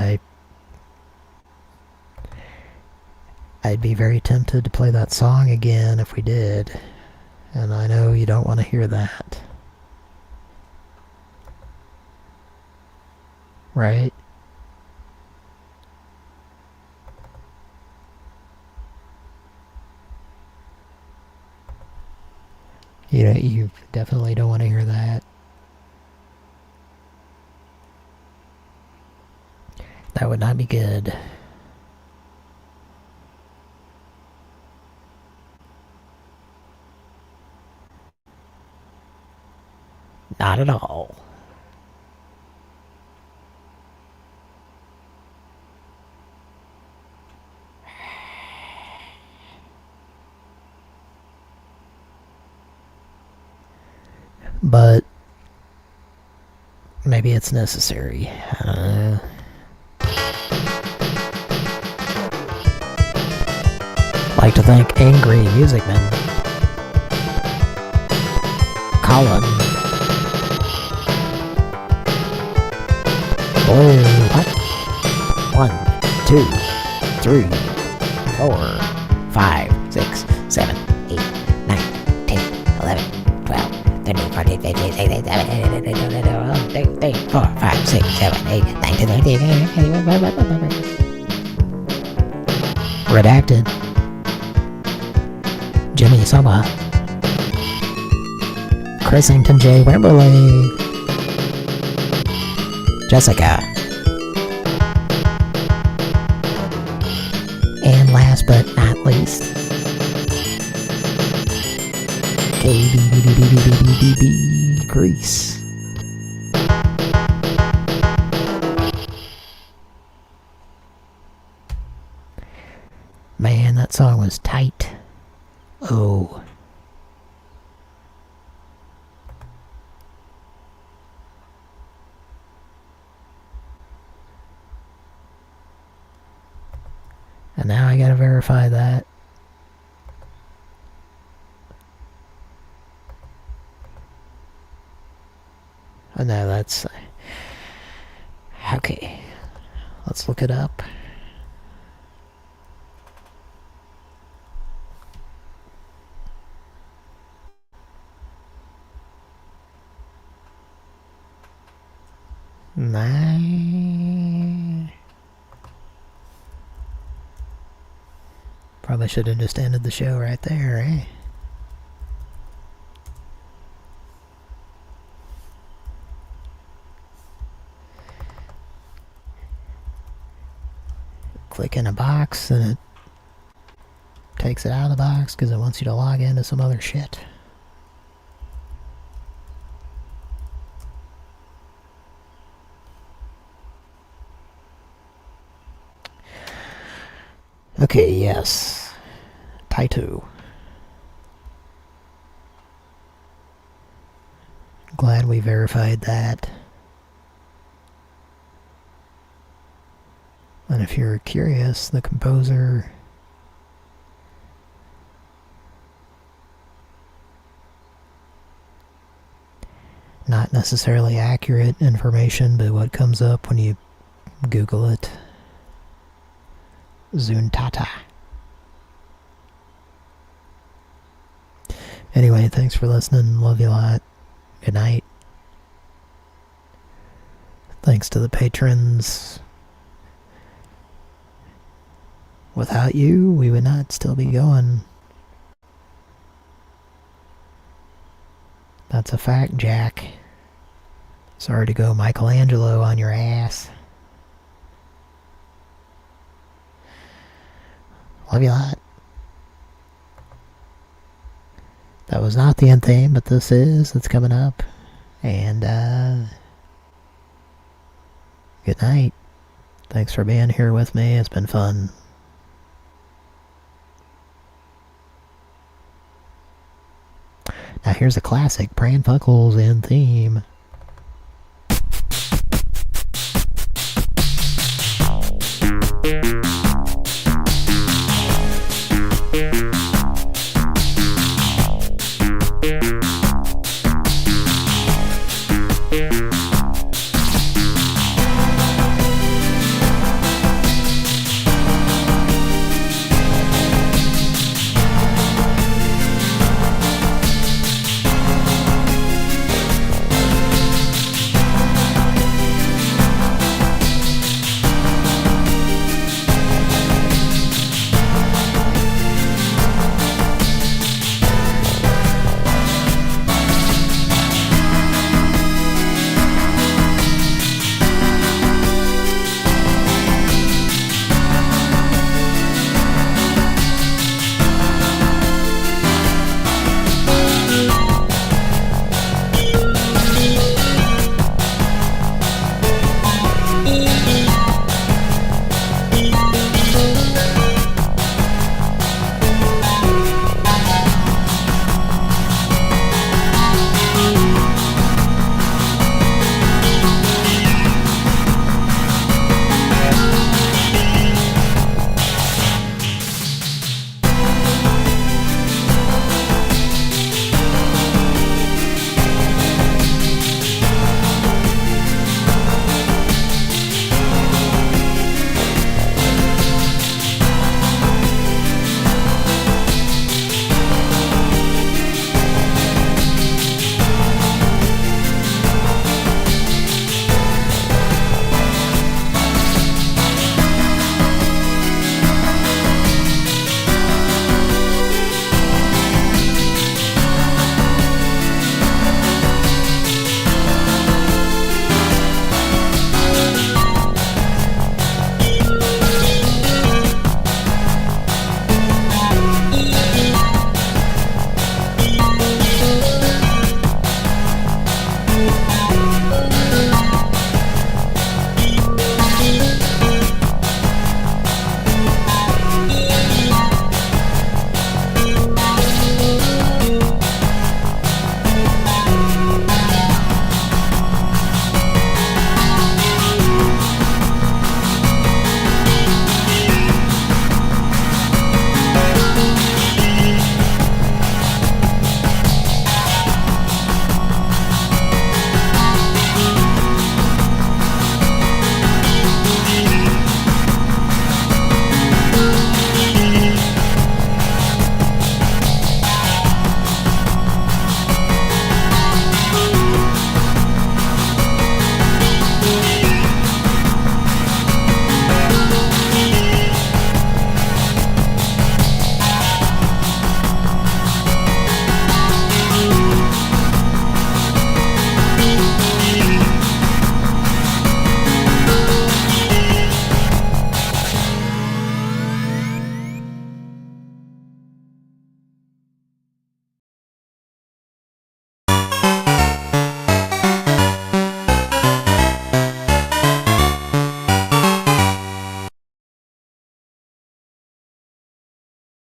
I'd be very tempted to play that song again if we did. And I know you don't want to hear that. Right? You definitely don't want to hear that. That would not be good. Not at all. But maybe it's necessary. I don't know. Like to thank Angry Music Man, Colin, Blue, what? 1, 2, 3, 4, 5, 6, 7, 8, 9, 10, 11, 12, 13, 14, 15, 16, 17, 18, 19, 20, 4, 5, 6, 7, 8, 9, 10, 11, Redacted. Jimmy Summer, Chrisington J. Wimberley, Jessica, and last but not least, KBBBBBBB Grease. Man, that song was tight. Oh. And now I gotta verify that. Oh no, that's... Okay. Let's look it up. Nah. Probably should have just ended the show right there, eh? Click in a box and it takes it out of the box because it wants you to log into some other shit. Okay, yes. Taito. Glad we verified that. And if you're curious, the composer not necessarily accurate information, but what comes up when you Google it. Zuntata. Anyway, thanks for listening. Love you a lot. Good night. Thanks to the patrons. Without you, we would not still be going. That's a fact, Jack. Sorry to go Michelangelo on your ass. Love you a lot. That was not the end theme, but this is. It's coming up. And, good night. Thanks for being here with me. It's been fun. Now here's a classic Pran Funkels end theme.